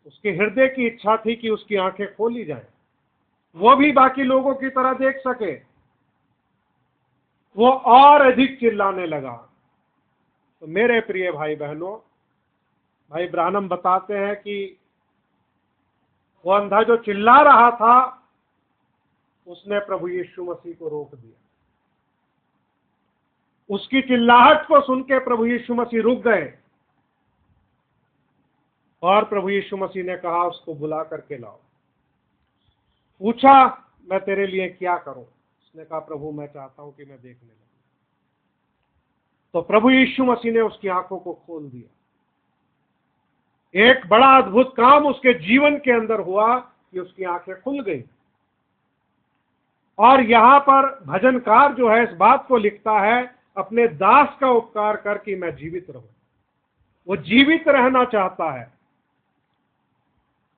उसके हृदय की इच्छा थी कि उसकी आंखें खोली जाएं, वो भी बाकी लोगों की तरह देख सके। वो और अधिक चिल्लाने लगा। तो मेरे प्रिय भाई बहनों, भाई ब्रानम बताते हैं कि वो अंधा जो चिल्ला रहा था उसने प्रभु यीशु मसीह को रोक दिया। उसकी चिल्लाहट को सुन के प्रभु यीशु मसीह रुक गए, और प्रभु यीशु मसीह ने कहा उसको बुला करके लाओ। पूछा, मैं तेरे लिए क्या करूं? उसने कहा, प्रभु मैं चाहता हूं कि मैं देखने लगूं। तो प्रभु यीशु मसीह ने उसकी आंखों को खोल दिया। एक बड़ा अद्भुत काम उसके जीवन के अंदर हुआ कि उसकी आंखें खुल गई। और यहां पर भजनकार जो है इस बात को लिखता है, अपने दास का उपकार कर कि मैं जीवित रहूं। वो जीवित रहना चाहता है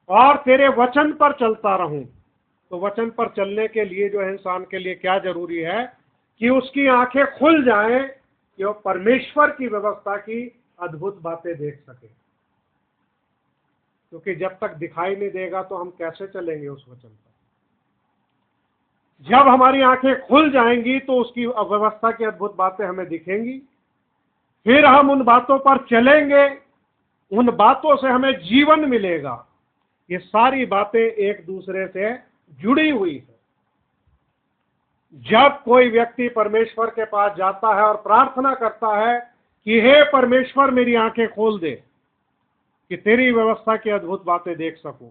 और तेरे वचन पर चलता रहूं। तो वचन पर चलने के लिए जो है इंसान के लिए क्या जरूरी है कि उसकी आंखें खुल जाएं कि वो परमेश्वर की व्यवस्था की अद्भुत बातें देख सके। क्योंकि जब तक दिखाई नहीं देगा तो हम कैसे चलेंगे उस वचन पर? जब हमारी आंखें खुल जाएंगी तो उसकी व्यवस्था की अद्भुत बातें हमें दिखेंगी, फिर हम उन बातों पर चलेंगे, उन बातों से हमें जीवन मिलेगा। ये सारी बातें एक दूसरे से जुड़ी हुई है। जब कोई व्यक्ति परमेश्वर के पास जाता है और प्रार्थना करता है कि हे परमेश्वर मेरी आंखें खोल दे कि तेरी व्यवस्था की अद्भुत बातें देख सकूं,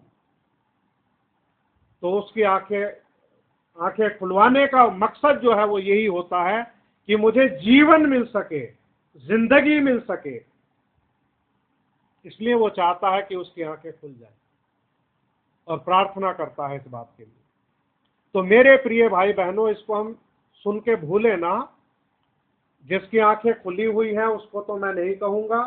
तो उसकी आंखें खुलवाने का मकसद जो है वो यही होता है कि मुझे जीवन मिल सके, जिंदगी मिल सके। इसलिए वो चाहता है कि उसकी आंखें खुल जाए और प्रार्थना करता है इस बात के लिए। तो मेरे प्रिय भाई बहनों, इसको हम सुन के भूले ना। जिसकी आंखें खुली हुई हैं उसको तो मैं नहीं कहूंगा,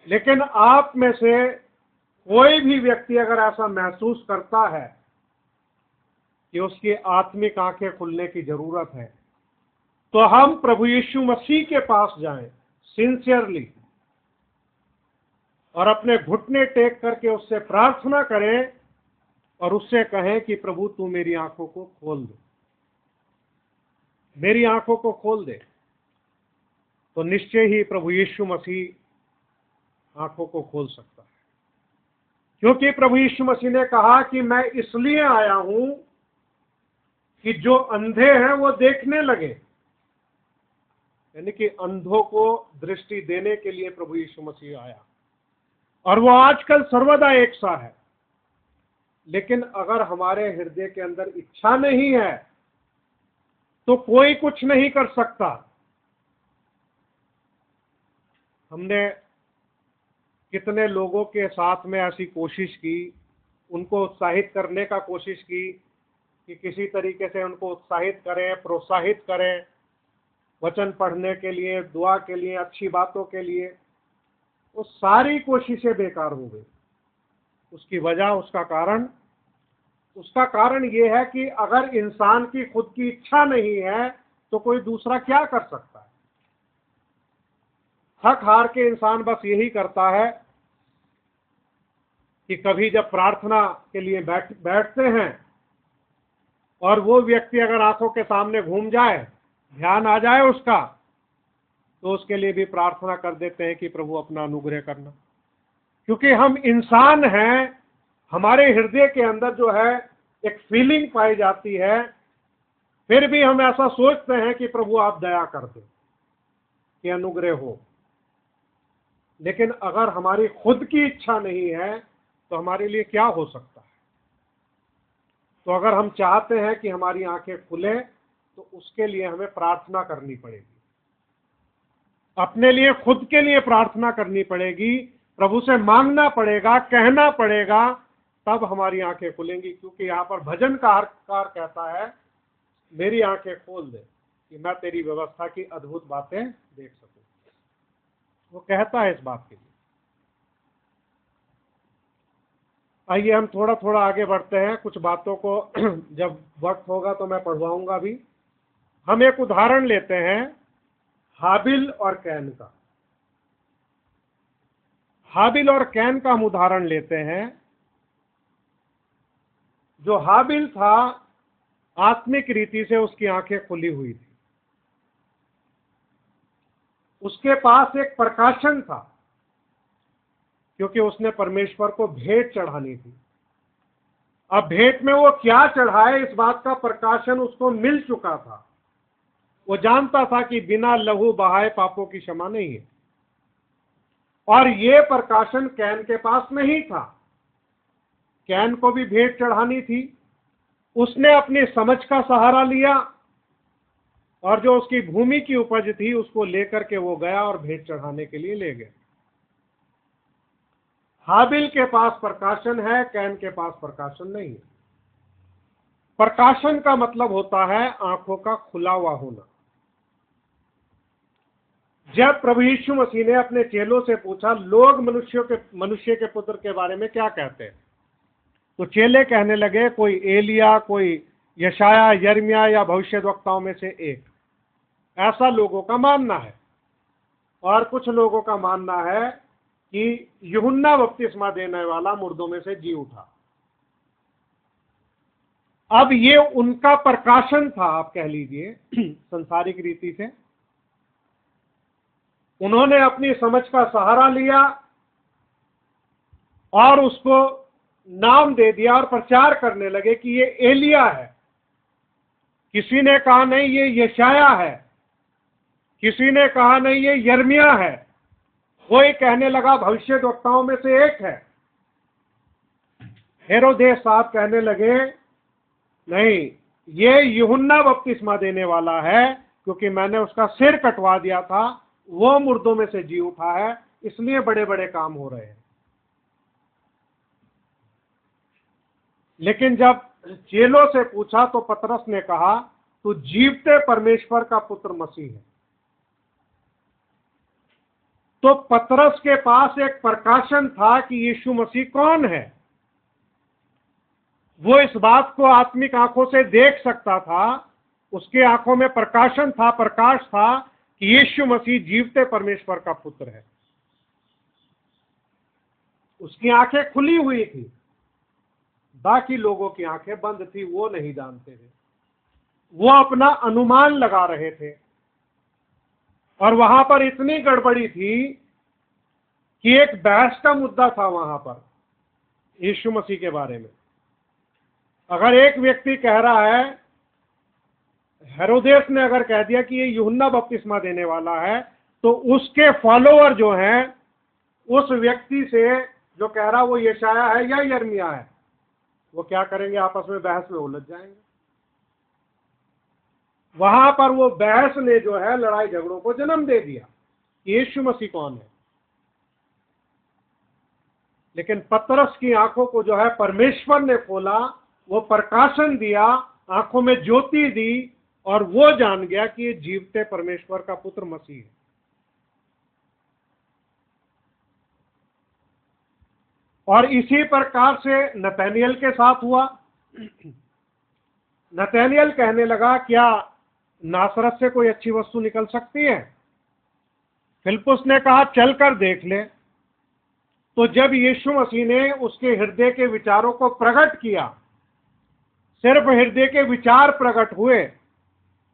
लेकिन आप में से कोई भी व्यक्ति अगर ऐसा महसूस करता है कि उसकी आत्मिक आंखें खुलने की जरूरत है, तो हम प्रभु यीशु मसीह के पास जाएं सिंसियरली, और अपने घुटने टेक करके उससे प्रार्थना करें और उससे कहें कि प्रभु तू मेरी आंखों को खोल दे, मेरी आंखों को खोल दे, तो निश्चय ही प्रभु यीशु मसीह आंखों को खोल सकता है। क्योंकि प्रभु यीशु मसीह ने कहा कि मैं इसलिए आया हूं कि जो अंधे हैं वो देखने लगे, यानी कि अंधों को दृष्टि देने के लिए प्रभु यीशु मसीह आया। और वो आजकल सर्वदा एक सा है, लेकिन अगर हमारे हृदय के अंदर इच्छा नहीं है तो कोई कुछ नहीं कर सकता। हमने कितने लोगों के साथ में ऐसी कोशिश की, उनको उत्साहित करने का कोशिश की कि किसी तरीके से उनको उत्साहित करें, प्रोत्साहित करें वचन पढ़ने के लिए, दुआ के लिए, अच्छी बातों के लिए। वो सारी कोशिशें बेकार हो गई। उसकी वजह, उसका कारण ये है कि अगर इंसान की खुद की इच्छा नहीं है तो कोई दूसरा क्या कर सकता है। थक हार के इंसान बस यही करता है कि कभी जब प्रार्थना के लिए बैठते हैं और वो व्यक्ति अगर आंखों के सामने घूम जाए, ध्यान आ जाए उसका, तो उसके लिए भी प्रार्थना कर देते हैं कि प्रभु अपना अनुग्रह करना। क्योंकि हम इंसान हैं, हमारे हृदय के अंदर जो है एक फीलिंग पाई जाती है, फिर भी हम ऐसा सोचते हैं कि प्रभु आप दया कर दे, कि अनुग्रह हो। लेकिन अगर हमारी खुद की इच्छा नहीं है तो हमारे लिए क्या हो सकता है। तो अगर हम चाहते हैं कि हमारी आंखें खुले तो उसके लिए हमें प्रार्थना करनी पड़ेगी, अपने लिए, खुद के लिए प्रार्थना करनी पड़ेगी, प्रभु से मांगना पड़ेगा, कहना पड़ेगा, तब हमारी आंखें खुलेंगी। क्योंकि यहाँ पर भजनकार कहता है मेरी आंखें खोल दे कि मैं तेरी व्यवस्था की अद्भुत बातें देख सकूं। वो कहता है इस बात के लिए। आइए हम थोड़ा थोड़ा आगे बढ़ते हैं। कुछ बातों को जब वक्त होगा तो मैं पढ़वाऊंगा भी। हम एक उदाहरण लेते हैं हाबिल और कैन का। हाबिल और कैन का हम उदाहरण लेते हैं। जो हाबिल था, आत्मिक रीति से उसकी आंखें खुली हुई थी, उसके पास एक प्रकाशन था, क्योंकि उसने परमेश्वर को भेंट चढ़ानी थी। अब भेंट में वो क्या चढ़ाए, इस बात का प्रकाशन उसको मिल चुका था। वो जानता था कि बिना लहू बहाए पापों की क्षमा नहीं है। और ये प्रकाशन कैन के पास नहीं था। कैन को भी भेंट चढ़ानी थी। उसने अपनी समझ का सहारा लिया और जो उसकी भूमि की उपज थी उसको लेकर के वो गया और भेंट चढ़ाने के लिए ले गया। हाबिल के पास प्रकाशन है, कैन के पास प्रकाशन नहीं है। प्रकाशन का मतलब होता है आंखों का खुला हुआ होना। जब प्रभु यीशु मसीह ने अपने चेलों से पूछा लोग मनुष्य के पुत्र के बारे में क्या कहते हैं, तो चेले कहने लगे कोई एलिया, कोई यशाया, यिर्मयाह या भविष्यद्वक्ताओं में से एक। ऐसा लोगों का मानना है। और कुछ लोगों का मानना है कि यूहन्ना बपतिस्मा देने वाला मुर्दों में से जी उठा। अब ये उनका प्रकाशन था, आप कह लीजिए संसारिक रीति से। उन्होंने अपनी समझ का सहारा लिया और उसको नाम दे दिया और प्रचार करने लगे कि ये एलिया है। किसी ने कहा नहीं ये यशाया है, किसी ने कहा नहीं ये यिर्मयाह है, कोई कहने लगा भविष्यद्वक्ताओं में से एक है। हेरोदेस साहब कहने लगे नहीं, ये यूहन्ना बपतिस्मा देने वाला है, क्योंकि मैंने उसका सिर कटवा दिया था, वो मुर्दों में से जी उठा है, इसलिए बड़े बड़े काम हो रहे हैं। लेकिन जब चेलों से पूछा तो पतरस ने कहा तू जीवते परमेश्वर का पुत्र मसीह है। तो पतरस के पास एक प्रकाशन था कि यीशु मसीह कौन है। वो इस बात को आत्मिक आंखों से देख सकता था। उसके आंखों में प्रकाशन था, प्रकाश था कि यीशु मसीह जीवते परमेश्वर का पुत्र है। उसकी आंखें खुली हुई थी, बाकी लोगों की आंखें बंद थी, वो नहीं जानते थे, वो अपना अनुमान लगा रहे थे। और वहां पर इतनी गड़बड़ी थी कि एक बहस का मुद्दा था वहां पर यीशु मसीह के बारे में। अगर एक व्यक्ति कह रहा है, हेरोदेस ने अगर कह दिया कि ये यूहन्ना बपतिस्मा देने वाला है, तो उसके फॉलोअर जो हैं उस व्यक्ति से जो कह रहा वो यशाया है या यिर्मयाह है, वो क्या करेंगे, आपस में बहस में उलझ जाएंगे। वहां पर वो बहस ने जो है लड़ाई झगड़ों को जन्म दे दिया, यीशु मसीह कौन है। लेकिन पतरस की आंखों को जो है परमेश्वर ने खोला, वो प्रकाशन दिया, आंखों में ज्योति दी, और वो जान गया कि ये जीवते परमेश्वर का पुत्र मसीह है। और इसी प्रकार से नतनएल के साथ हुआ। नतनएल कहने लगा, क्या नासरत से कोई अच्छी वस्तु निकल सकती है? फिलिप्पुस ने कहा, चलकर देख ले। तो जब यीशु मसीह ने उसके हृदय के विचारों को प्रकट किया, सिर्फ हृदय के विचार प्रकट हुए,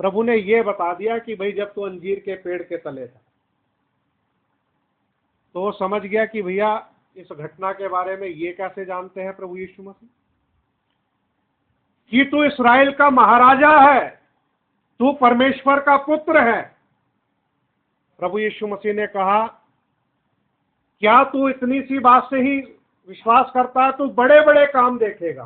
प्रभु ने यह बता दिया कि भाई जब तू अंजीर के पेड़ के तले था, तो वो समझ गया कि भैया इस घटना के बारे में ये कैसे जानते हैं प्रभु यीशु मसीह, कि तू इस्राएल का महाराजा है, तू परमेश्वर का पुत्र है। प्रभु यीशु मसीह ने कहा, क्या तू इतनी सी बात से ही विश्वास करता है? तू बड़े बड़े काम देखेगा।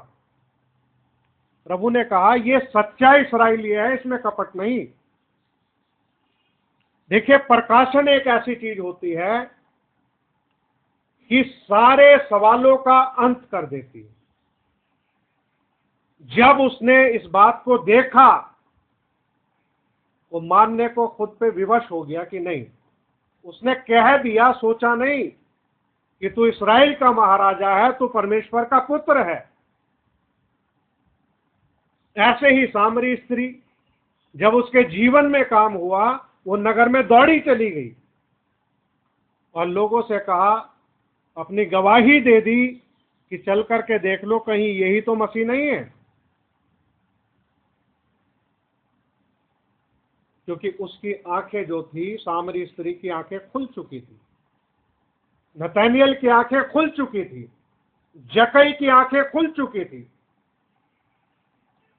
प्रभु ने कहा, ये सच्चा इस्राएली है, इसमें कपट नहीं। देखिए, प्रकाशन एक ऐसी चीज होती है कि सारे सवालों का अंत कर देती है। जब उसने इस बात को देखा, वो मानने को खुद पे विवश हो गया कि नहीं, उसने कह दिया, सोचा नहीं कि तू इस्राएल का महाराजा है, तू परमेश्वर का पुत्र है। ऐसे ही सामरी स्त्री, जब उसके जीवन में काम हुआ, वो नगर में दौड़ी चली गई और लोगों से कहा, अपनी गवाही दे दी कि चल करके देख लो, कहीं यही तो मसीह नहीं है। क्योंकि उसकी आंखें जो थी, सामरी स्त्री की आंखें खुल चुकी थी, नतनएल की आंखें खुल चुकी थी, जक्कई की आंखें खुल चुकी थी।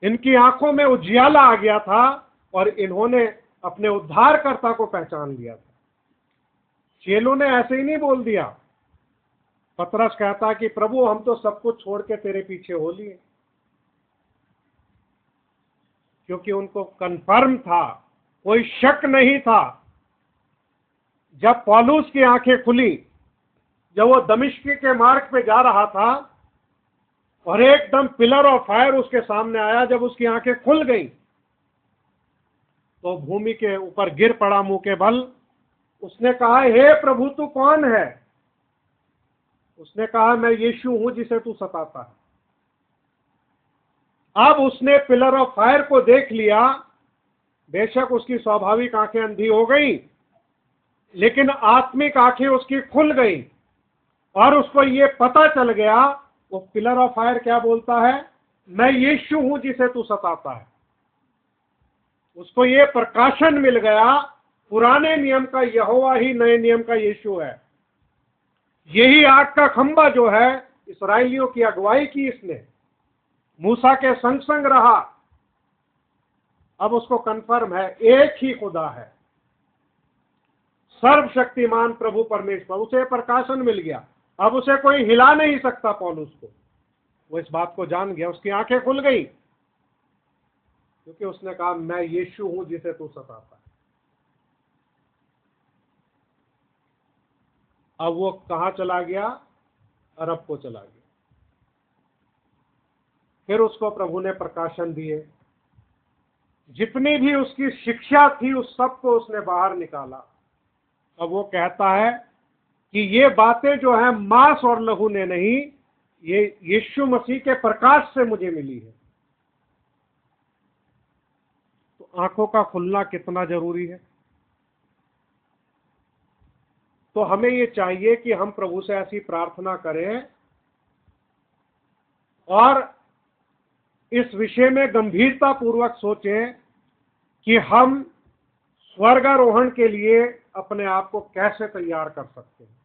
इनकी आंखों में उजियाला आ गया था और इन्होंने अपने उद्धारकर्ता को पहचान लिया था। चेलों ने ऐसे ही नहीं बोल दिया। पतरस कहता कि प्रभु हम तो सब कुछ छोड़ के तेरे पीछे हो लिए, क्योंकि उनको कन्फर्म था, कोई शक नहीं था। जब पौलुस की आंखें खुली, जब वो दमिश्क के मार्ग पे जा रहा था और एकदम पिलर ऑफ फायर उसके सामने आया, जब उसकी आंखें खुल गई तो भूमि के ऊपर गिर पड़ा मुंह के बल। उसने कहा, हे प्रभु तू कौन है? उसने कहा, मैं यीशु हूं जिसे तू सताता है। अब उसने पिलर ऑफ फायर को देख लिया। बेशक उसकी स्वाभाविक आंखें अंधी हो गई, लेकिन आत्मिक आंखें उसकी खुल गई और उसको ये पता चल गया। वो पिलर ऑफ फायर क्या बोलता है? मैं यीशु हूं जिसे तू सताता है। उसको ये प्रकाशन मिल गया, पुराने नियम का यहोवा ही नए नियम का यीशु है। यही आग का खंबा जो है, इस्राएलियों की अगुवाई की इसने, मूसा के संग संग रहा। अब उसको कन्फर्म है, एक ही खुदा है, सर्वशक्तिमान प्रभु परमेश्वर। उसे प्रकाशन मिल गया, अब उसे कोई हिला नहीं सकता पौलुस को। वो इस बात को जान गया, उसकी आंखें खुल गई, क्योंकि उसने कहा, मैं यीशु हूं जिसे तू सताता है। अब वो कहां चला गया? अरब को चला गया। फिर उसको प्रभु ने प्रकाशन दिए, जितनी भी उसकी शिक्षा थी उस सब को उसने बाहर निकाला। अब वो कहता है कि ये बातें जो है मांस और लहू ने नहीं, ये यीशु मसीह के प्रकाश से मुझे मिली है। तो आंखों का खुलना कितना जरूरी है। तो हमें ये चाहिए कि हम प्रभु से ऐसी प्रार्थना करें और इस विषय में गंभीरता पूर्वक सोचें कि हम स्वर्गारोहण के लिए अपने आप को कैसे तैयार कर सकते हैं,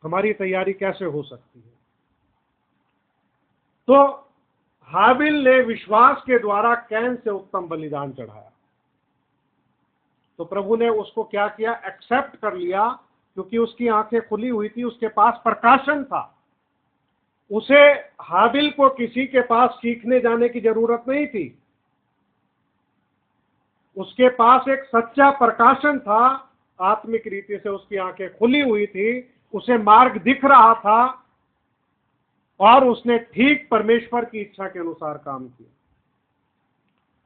हमारी तैयारी कैसे हो सकती है। तो हाबिल ने विश्वास के द्वारा कैन से उत्तम बलिदान चढ़ाया, तो प्रभु ने उसको क्या किया, एक्सेप्ट कर लिया, क्योंकि उसकी आंखें खुली हुई थी, उसके पास प्रकाशन था। उसे हाबिल को किसी के पास सीखने जाने की जरूरत नहीं थी, उसके पास एक सच्चा प्रकाशन था, आत्मिक रीति से उसकी आंखें खुली हुई थी, उसे मार्ग दिख रहा था और उसने ठीक परमेश्वर की इच्छा के अनुसार काम किया।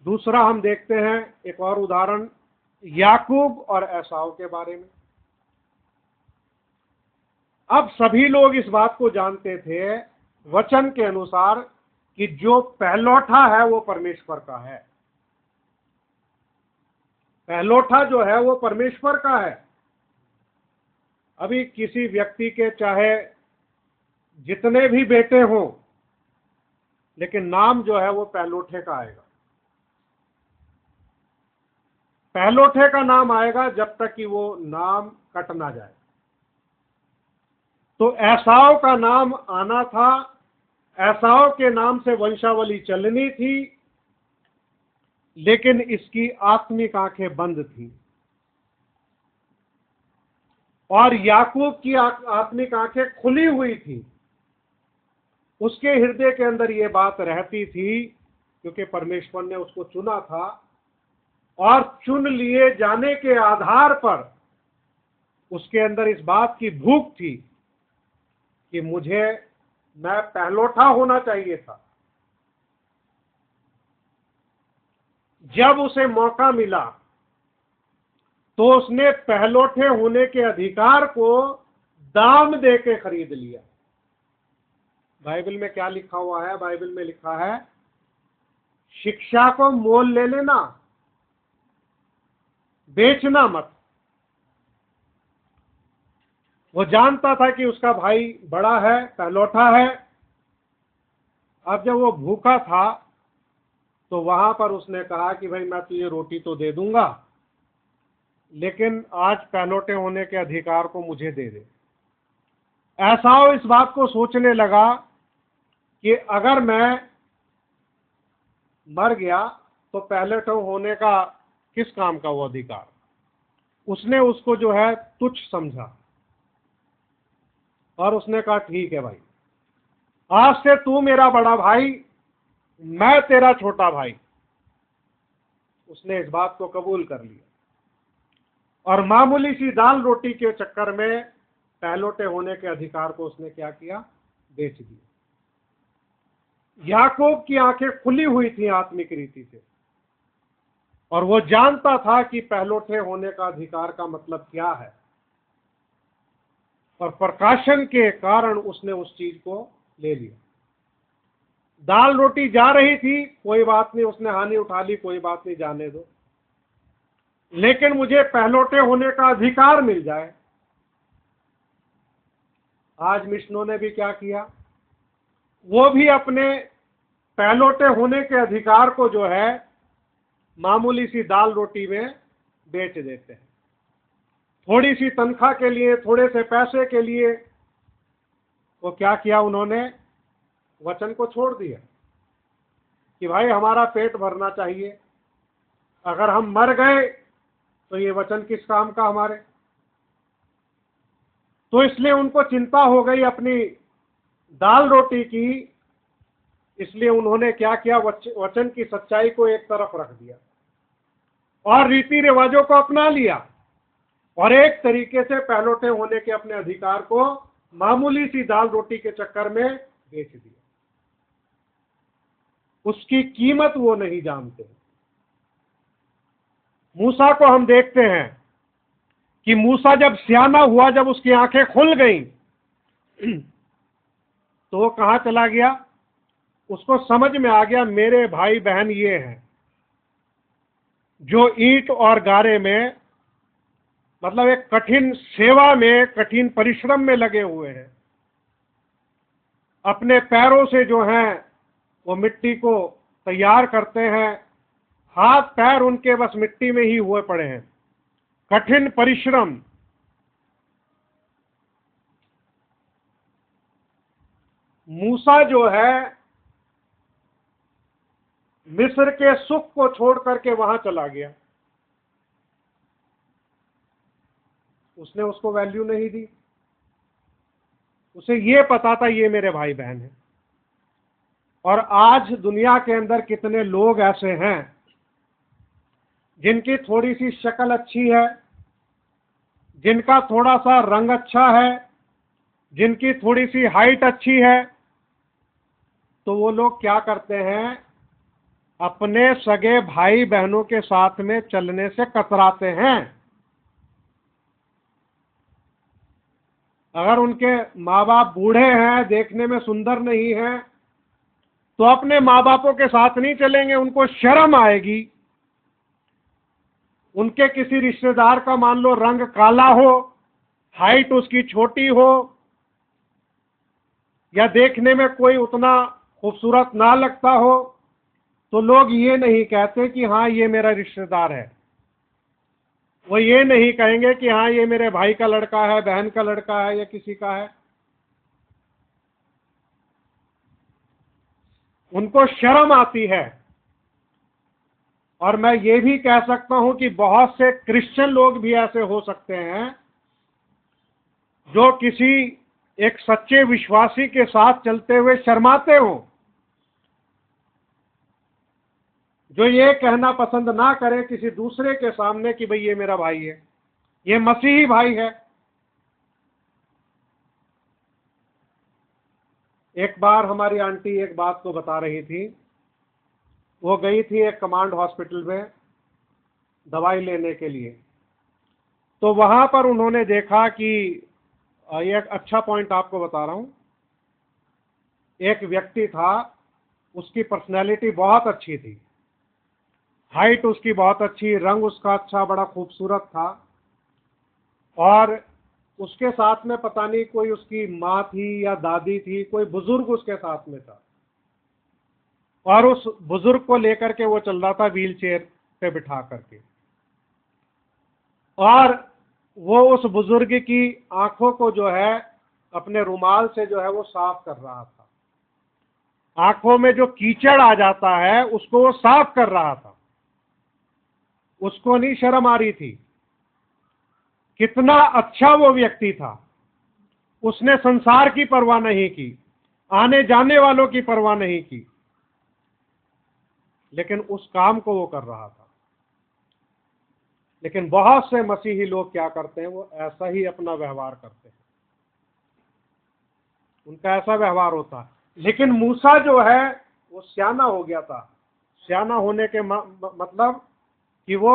दूसरा हम देखते हैं एक और उदाहरण याकूब और एसाव के बारे में। अब सभी लोग इस बात को जानते थे वचन के अनुसार कि जो पहलौठा है वो परमेश्वर का है, पहलौठा जो है वो परमेश्वर का है। अभी किसी व्यक्ति के चाहे जितने भी बेटे हों, लेकिन नाम जो है वो पहलौठे का आएगा, पहलौठे का नाम आएगा जब तक कि वो नाम कट ना जाए। तो एसाव का नाम आना था, एसाव के नाम से वंशावली चलनी थी, लेकिन इसकी आत्मिक आंखें बंद थी। और याकूब की आत्मिक आंखें खुली हुई थी, उसके हृदय के अंदर ये बात रहती थी, क्योंकि परमेश्वर ने उसको चुना था और चुन लिए जाने के आधार पर उसके अंदर इस बात की भूख थी कि मैं पहलौठा होना चाहिए था। जब उसे मौका मिला तो उसने पहलौठे होने के अधिकार को दाम दे के खरीद लिया। बाइबल में क्या लिखा हुआ है? बाइबल में लिखा है, शिक्षा को मोल ले लेना, बेचना मत। वो जानता था कि उसका भाई बड़ा है, पहलौठा है। अब जब वो भूखा था तो वहां पर उसने कहा कि भाई मैं तुझे रोटी तो दे दूंगा, लेकिन आज पहलौठे होने के अधिकार को मुझे दे दे। एसाव इस बात को सोचने लगा कि अगर मैं मर गया तो पहलौठे होने का किस काम का वो अधिकार। उसने उसको जो है तुच्छ समझा और उसने कहा ठीक है भाई, आज से तू मेरा बड़ा भाई, मैं तेरा छोटा भाई। उसने इस बात को कबूल कर लिया और मामूली सी दाल रोटी के चक्कर में पहलौठे होने के अधिकार को उसने क्या किया, बेच दिया। याकूब की आंखें खुली हुई थी आत्मिक रीति से, और वो जानता था कि पहलौठे होने का अधिकार का मतलब क्या है, और प्रकाशन के कारण उसने उस चीज को ले लिया। दाल रोटी जा रही थी, कोई बात नहीं, उसने हानि उठा ली, कोई बात नहीं, जाने दो, लेकिन मुझे पहलौठे होने का अधिकार मिल जाए। आज मिशनों ने भी क्या किया, वो भी अपने पहलौठे होने के अधिकार को जो है मामूली सी दाल रोटी में बेच देते हैं। थोड़ी सी तनख्वाह के लिए, थोड़े से पैसे के लिए वो क्या किया, उन्होंने वचन को छोड़ दिया कि भाई हमारा पेट भरना चाहिए, अगर हम मर गए तो ये वचन किस काम का हमारे। तो इसलिए उनको चिंता हो गई अपनी दाल रोटी की, इसलिए उन्होंने क्या किया, वचन की सच्चाई को एक तरफ रख दिया और रीति रिवाजों को अपना लिया और एक तरीके से पहलौठे होने के अपने अधिकार को मामूली सी दाल रोटी के चक्कर में बेच दिया। उसकी कीमत वो नहीं जानते। मूसा को हम देखते हैं कि मूसा जब सियाना हुआ, जब उसकी आंखें खुल गईं, तो वो कहां चला गया, उसको समझ में आ गया मेरे भाई बहन ये हैं जो ईंट और गारे में मतलब एक कठिन सेवा में, कठिन परिश्रम में लगे हुए हैं। अपने पैरों से जो हैं वो मिट्टी को तैयार करते हैं, हाथ पैर उनके बस मिट्टी में ही हुए पड़े हैं। कठिन परिश्रम। मूसा जो है मिस्र के सुख को छोड़ करके वहां चला गया, उसने उसको वैल्यू नहीं दी। उसे ये पता था ये मेरे भाई बहन हैं। और आज दुनिया के अंदर कितने लोग ऐसे हैं जिनकी थोड़ी सी शक्ल अच्छी है, जिनका थोड़ा सा रंग अच्छा है, जिनकी थोड़ी सी हाइट अच्छी है, तो वो लोग क्या करते हैं, अपने सगे भाई बहनों के साथ में चलने से कतराते हैं। अगर उनके माँ बाप बूढ़े हैं, देखने में सुंदर नहीं हैं, तो अपने माँ बापों के साथ नहीं चलेंगे, उनको शर्म आएगी। उनके किसी रिश्तेदार का मान लो रंग काला हो, हाइट उसकी छोटी हो, या देखने में कोई उतना खूबसूरत ना लगता हो, तो लोग ये नहीं कहते कि हाँ ये मेरा रिश्तेदार है। वो ये नहीं कहेंगे कि हाँ ये मेरे भाई का लड़का है, बहन का लड़का है, या किसी का है। उनको शर्म आती है। और मैं ये भी कह सकता हूं कि बहुत से क्रिश्चियन लोग भी ऐसे हो सकते हैं जो किसी एक सच्चे विश्वासी के साथ चलते हुए शर्माते हो, जो ये कहना पसंद ना करे किसी दूसरे के सामने कि भाई ये मेरा भाई है, ये मसीही भाई है। एक बार हमारी आंटी एक बात को बता रही थी। वो गई थी एक कमांड हॉस्पिटल में दवाई लेने के लिए। तो वहां पर उन्होंने देखा कि ये एक अच्छा पॉइंट आपको बता रहा हूं। एक व्यक्ति था, उसकी पर्सनैलिटी बहुत अच्छी थी, हाइट उसकी बहुत अच्छी, रंग उसका अच्छा, बड़ा खूबसूरत था। और उसके साथ में पता नहीं कोई उसकी माँ थी या दादी थी, कोई बुजुर्ग उसके साथ में था। और उस बुजुर्ग को लेकर के वो चल रहा था व्हील चेयर पे बिठा करके। और वो उस बुजुर्ग की आंखों को जो है अपने रुमाल से जो है वो साफ कर रहा था। आंखों में जो कीचड़ आ जाता है उसको वो साफ कर रहा था। उसको नहीं शर्म आ रही थी। कितना अच्छा वो व्यक्ति था। उसने संसार की परवाह नहीं की, आने जाने वालों की परवाह नहीं की, लेकिन उस काम को वो कर रहा था। लेकिन बहुत से मसीही लोग क्या करते हैं, वो ऐसा ही अपना व्यवहार करते हैं, उनका ऐसा व्यवहार होता है। लेकिन मूसा जो है वो सियाना हो गया था। सियाना होने के मतलब कि वो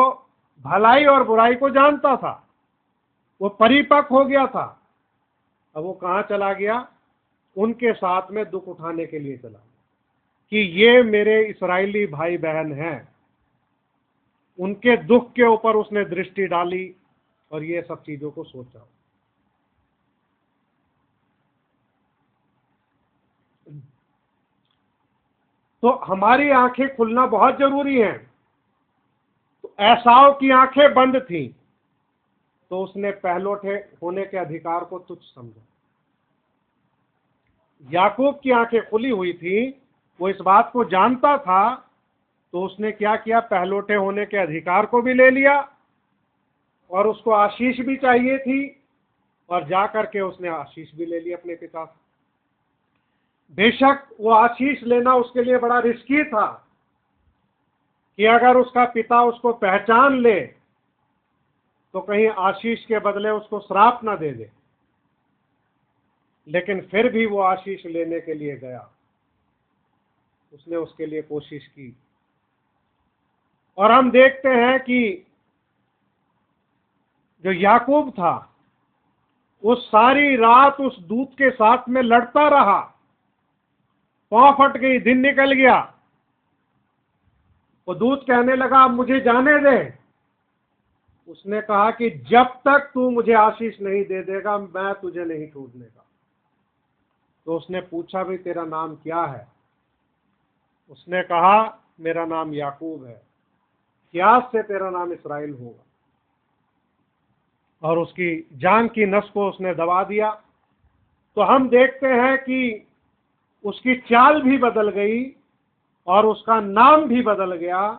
भलाई और बुराई को जानता था, वो परिपक्व हो गया था। अब वो कहाँ चला गया, उनके साथ में दुख उठाने के लिए चला कि ये मेरे इस्राएली भाई बहन हैं। उनके दुख के ऊपर उसने दृष्टि डाली और ये सब चीजों को सोचा। तो हमारी आंखें खुलना बहुत जरूरी है। तो एसाव की आंखें बंद थी, तो उसने पहलौठे होने के अधिकार को तुच्छ समझा। याकूब की आंखें खुली हुई थी, वो इस बात को जानता था, तो उसने क्या किया, पहलौठे होने के अधिकार को भी ले लिया, और उसको आशीष भी चाहिए थी, और जाकर के उसने आशीष भी ले ली अपने पिता से। बेशक वो आशीष लेना उसके लिए बड़ा रिस्की था कि अगर उसका पिता उसको पहचान ले तो कहीं आशीष के बदले उसको श्राप ना दे दे। लेकिन फिर भी वो आशीष लेने के लिए गया, उसने उसके लिए कोशिश की। और हम देखते हैं कि जो याकूब था वो सारी रात उस दूत के साथ में लड़ता रहा, पांव फट गई, दिन निकल गया। वो दूत कहने लगा अब मुझे जाने दे, उसने कहा कि जब तक तू मुझे आशीष नहीं दे देगा मैं तुझे नहीं छोड़ने का। तो उसने पूछा भी तेरा नाम क्या है? उसने कहा मेरा नाम याकूब है। क्या से तेरा नाम इस्राएल होगा। और उसकी जान की नस को उसने दबा दिया। तो हम देखते हैं कि उसकी चाल भी बदल गई और उसका नाम भी बदल गया,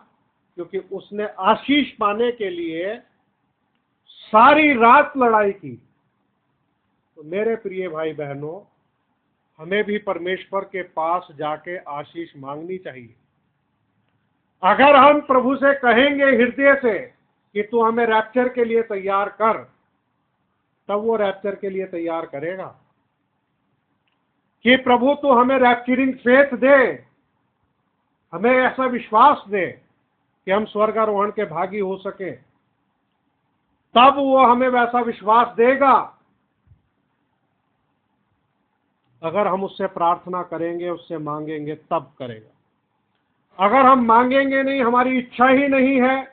क्योंकि उसने आशीष पाने के लिए सारी रात लड़ाई की। तो मेरे प्रिय भाई बहनों, हमें भी परमेश्वर के पास जाके आशीष मांगनी चाहिए। अगर हम प्रभु से कहेंगे हृदय से कि तू हमें रैप्चर के लिए तैयार कर, तब वो रैप्चर के लिए तैयार करेगा। कि प्रभु तू हमें रैप्चरिंग फेथ दे, हमें ऐसा विश्वास दे कि हम स्वर्गारोहण के भागी हो सके, तब वो हमें वैसा विश्वास देगा। अगर हम उससे प्रार्थना करेंगे, उससे मांगेंगे, तब करेगा। अगर हम मांगेंगे नहीं, हमारी इच्छा ही नहीं है,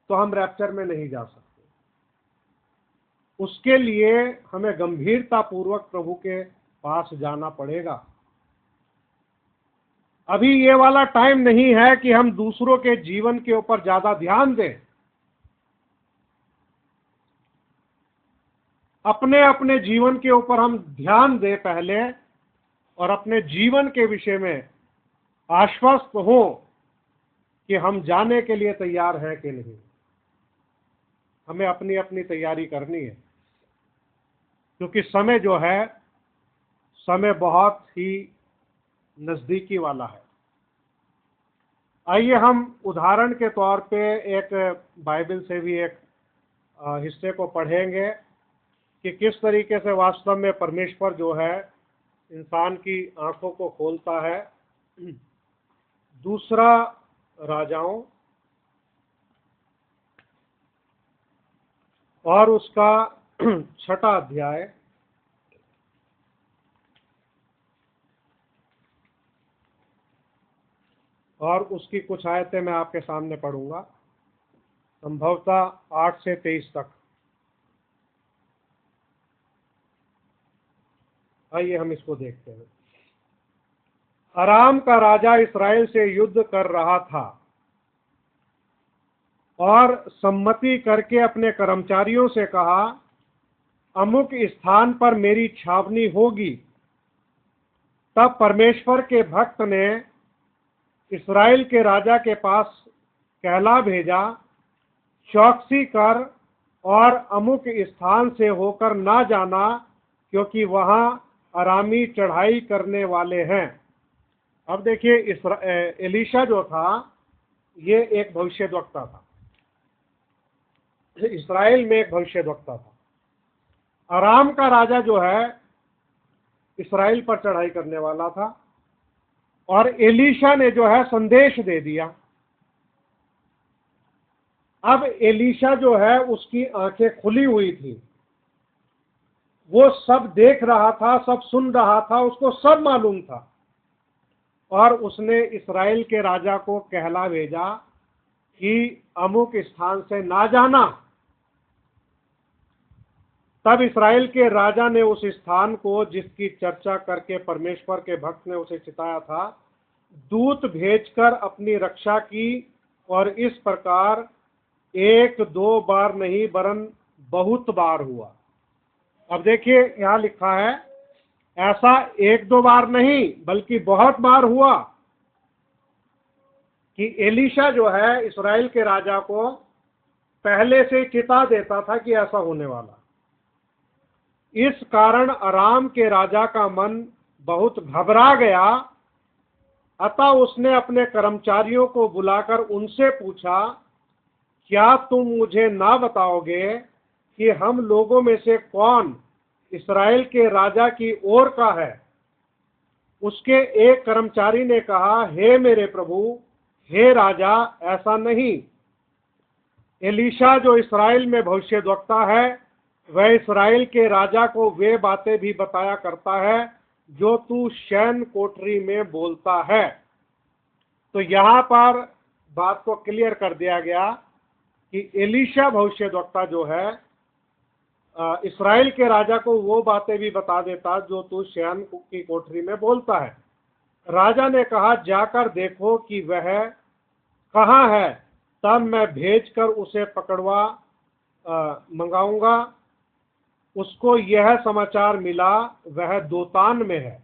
तो हम रैप्चर में नहीं जा सकते। उसके लिए हमें गंभीरता पूर्वक प्रभु के पास जाना पड़ेगा। अभी ये वाला टाइम नहीं है कि हम दूसरों के जीवन के ऊपर ज्यादा ध्यान दें। अपने अपने जीवन के ऊपर हम ध्यान दें पहले, और अपने जीवन के विषय में आश्वस्त हो कि हम जाने के लिए तैयार हैं कि नहीं। हमें अपनी अपनी तैयारी करनी है, क्योंकि समय जो है, समय बहुत ही नजदीकी वाला है। आइए हम उदाहरण के तौर पे एक बाइबल से भी एक हिस्से को पढ़ेंगे कि किस तरीके से वास्तव में परमेश्वर जो है इंसान की आंखों को खोलता है। दूसरा राजाओं और उसका 6वां अध्याय और उसकी कुछ आयतें मैं आपके सामने पढ़ूंगा, संभवतः 8 से 23 तक। आइए हम इसको देखते हैं। अराम का राजा इस्राएल से युद्ध कर रहा था और सम्मति करके अपने कर्मचारियों से कहा, अमुक स्थान पर मेरी छावनी होगी। तब परमेश्वर के भक्त ने इस्राएल के राजा के पास कहला भेजा, चौकसी कर और अमुक स्थान से होकर ना जाना, क्योंकि वहां अरामी चढ़ाई करने वाले हैं। अब देखिए, एलीशा जो था ये एक भविष्यद्वक्ता था, इस्राएल में एक भविष्यद्वक्ता था। अराम का राजा जो है इस्राएल पर चढ़ाई करने वाला था, और एलीशा ने जो है संदेश दे दिया। अब एलीशा जो है उसकी आंखें खुली हुई थी, वो सब देख रहा था, सब सुन रहा था, उसको सब मालूम था। और उसने इस्राएल के राजा को कहला भेजा कि अमुक स्थान से ना जाना। तब इस्राएल के राजा ने उस स्थान को, जिसकी चर्चा करके परमेश्वर के भक्त ने उसे चिताया था, दूत भेजकर अपनी रक्षा की, और इस प्रकार 1-2 बार नहीं वरन बहुत बार हुआ। अब देखिए यहां लिखा है, ऐसा 1-2 बार नहीं बल्कि बहुत बार हुआ कि एलीशा जो है इस्राएल के राजा को पहले से चिता देता था कि ऐसा होने वाला। इस कारण अराम के राजा का मन बहुत घबरा गया। अतः उसने अपने कर्मचारियों को बुलाकर उनसे पूछा, क्या तुम मुझे ना बताओगे कि हम लोगों में से कौन इस्राएल के राजा की ओर का है? उसके एक कर्मचारी ने कहा, हे मेरे प्रभु, हे राजा, ऐसा नहीं। एलीशा जो इस्राएल में भविष्यद्वक्ता है, वह इस्राएल के राजा को वे बातें भी बताया करता है जो तू शयन कोठरी में बोलता है। तो यहां पर बात को क्लियर कर दिया गया कि एलीशा भविष्यद्वक्ता जो है इस्राएल के राजा को वो बातें भी बता देता जो तू शयन की कोठरी में बोलता है। राजा ने कहा, जाकर देखो कि वह कहाँ है, तब मैं भेजकर उसे पकड़वा मंगाऊंगा। उसको यह समाचार मिला, वह दोतान में है।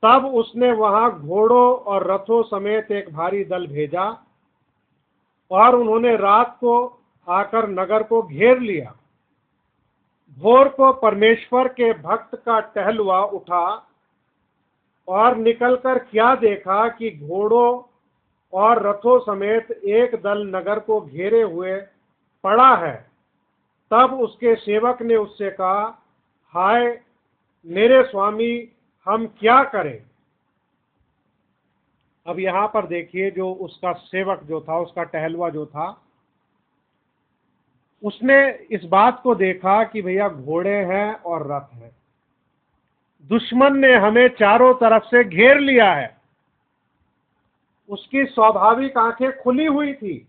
तब उसने वहां घोड़ों और रथों समेत एक भारी दल भेजा और उन्होंने रात को आकर नगर को घेर लिया। भोर को परमेश्वर के भक्त का टहलुआ उठा और निकलकर क्या देखा कि घोड़ों और रथों समेत एक दल नगर को घेरे हुए पड़ा है। तब उसके सेवक ने उससे कहा, हाय मेरे स्वामी, हम क्या करें? अब यहां पर देखिए, जो उसका सेवक जो था, उसका टहलुआ जो था, उसने इस बात को देखा कि भैया घोड़े हैं और रथ हैं, दुश्मन ने हमें चारों तरफ से घेर लिया है। उसकी स्वाभाविक आंखें खुली हुई थी,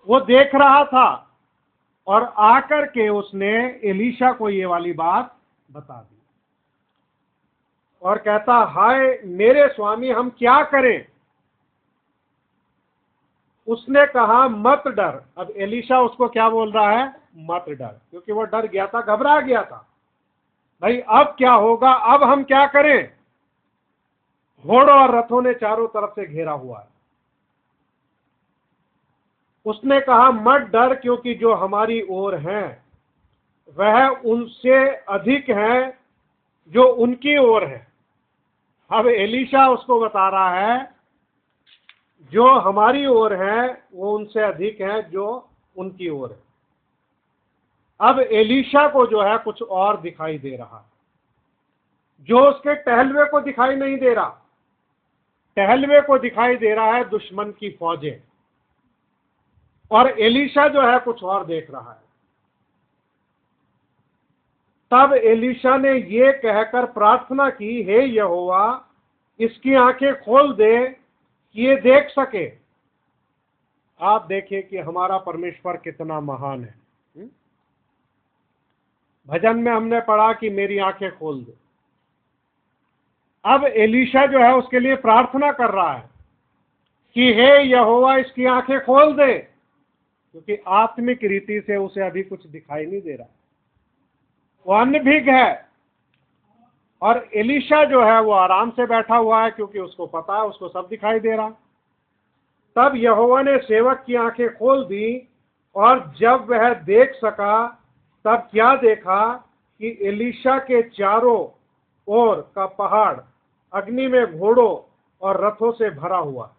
वो देख रहा था और आकर के उसने एलीशा को ये वाली बात बता दी और कहता, हाय मेरे स्वामी, हम क्या करें? उसने कहा, मत डर। अब एलीशा उसको क्या बोल रहा है? मत डर, क्योंकि वो डर गया था, घबरा गया था। भाई अब क्या होगा, अब हम क्या करें? घोड़ों और रथों ने चारों तरफ से घेरा हुआ है। उसने कहा, मत डर, क्योंकि जो हमारी ओर हैं वह उनसे अधिक हैं जो उनकी ओर है। अब एलीशा उसको बता रहा है, जो हमारी ओर है वो उनसे अधिक है जो उनकी ओर है। अब एलीशा को जो है कुछ और दिखाई दे रहा है, जो उसके टहलवे को दिखाई नहीं दे रहा। टहलवे को दिखाई दे रहा है दुश्मन की फौजें, और एलीशा जो है कुछ और देख रहा है। तब एलीशा ने ये कहकर प्रार्थना की, हे यहोवा, इसकी आंखें खोल दे कि ये देख सके। आप देखिए कि हमारा परमेश्वर कितना महान है। भजन में हमने पढ़ा कि मेरी आंखें खोल दे। अब एलीशा जो है उसके लिए प्रार्थना कर रहा है कि हे यहोवा, इसकी आंखें खोल दे, क्योंकि आत्मिक रीति से उसे अभी कुछ दिखाई नहीं दे रहा, वो अनभिज्ञ है। और एलीशा जो है वो आराम से बैठा हुआ है, क्योंकि उसको पता है, उसको सब दिखाई दे रहा। तब यहोवा ने सेवक की आंखें खोल दी, और जब वह देख सका तब क्या देखा कि एलीशा के चारों ओर का पहाड़ अग्नि में घोड़ों और रथों से भरा हुआ।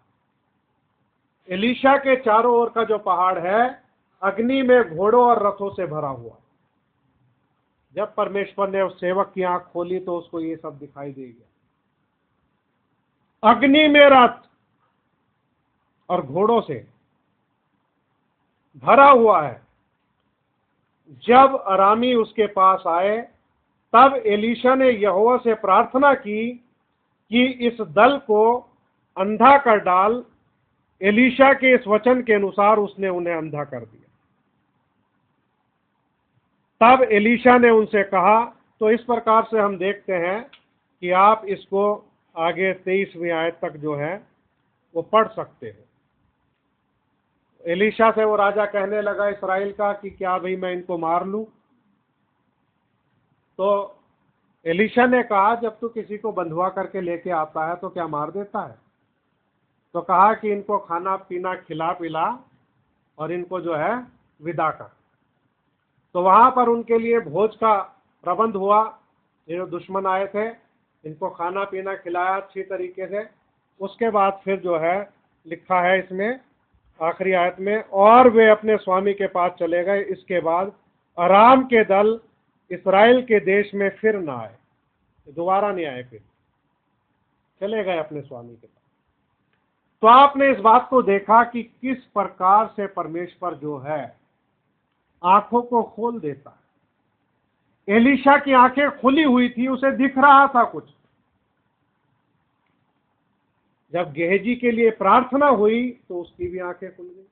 एलीशा के चारों ओर का जो पहाड़ है अग्नि में घोड़ों और रथों से भरा हुआ। जब परमेश्वर ने उस सेवक की आंख खोली तो उसको ये सब दिखाई दे गया, अग्नि में रथ और घोड़ों से भरा हुआ है। जब अरामी उसके पास आए तब एलीशा ने यहोवा से प्रार्थना की कि इस दल को अंधा कर डाल। एलीशा के इस वचन के अनुसार उसने उन्हें अंधा कर दिया। तब एलीशा ने उनसे कहा, तो इस प्रकार से हम देखते हैं कि आप इसको आगे 23वीं आयत तक जो है वो पढ़ सकते हैं। एलीशा से वो राजा कहने लगा इस्राएल का कि क्या भाई मैं इनको मार लूं? तो एलीशा ने कहा, जब तू किसी को बंधुआ करके लेके आता है तो क्या मार देता है? तो कहा कि इनको खाना पीना खिला पिला और इनको जो है विदा कर। तो वहां पर उनके लिए भोज का प्रबंध हुआ। ये जो दुश्मन आए थे इनको खाना पीना खिलाया अच्छी तरीके से। उसके बाद फिर जो है लिखा है इसमें आखिरी आयत में, और वे अपने स्वामी के पास चले गए। इसके बाद अराम के दल इस्राएल के देश में फिर ना आए, दोबारा नहीं आए, फिर चले गए अपने स्वामी के पास। तो आपने इस बात को देखा कि किस प्रकार से परमेश्वर जो है आंखों को खोल देता है। एलीशा की आंखें खुली हुई थी, उसे दिख रहा था कुछ। जब गेहजी के लिए प्रार्थना हुई तो उसकी भी आंखें खुल गई।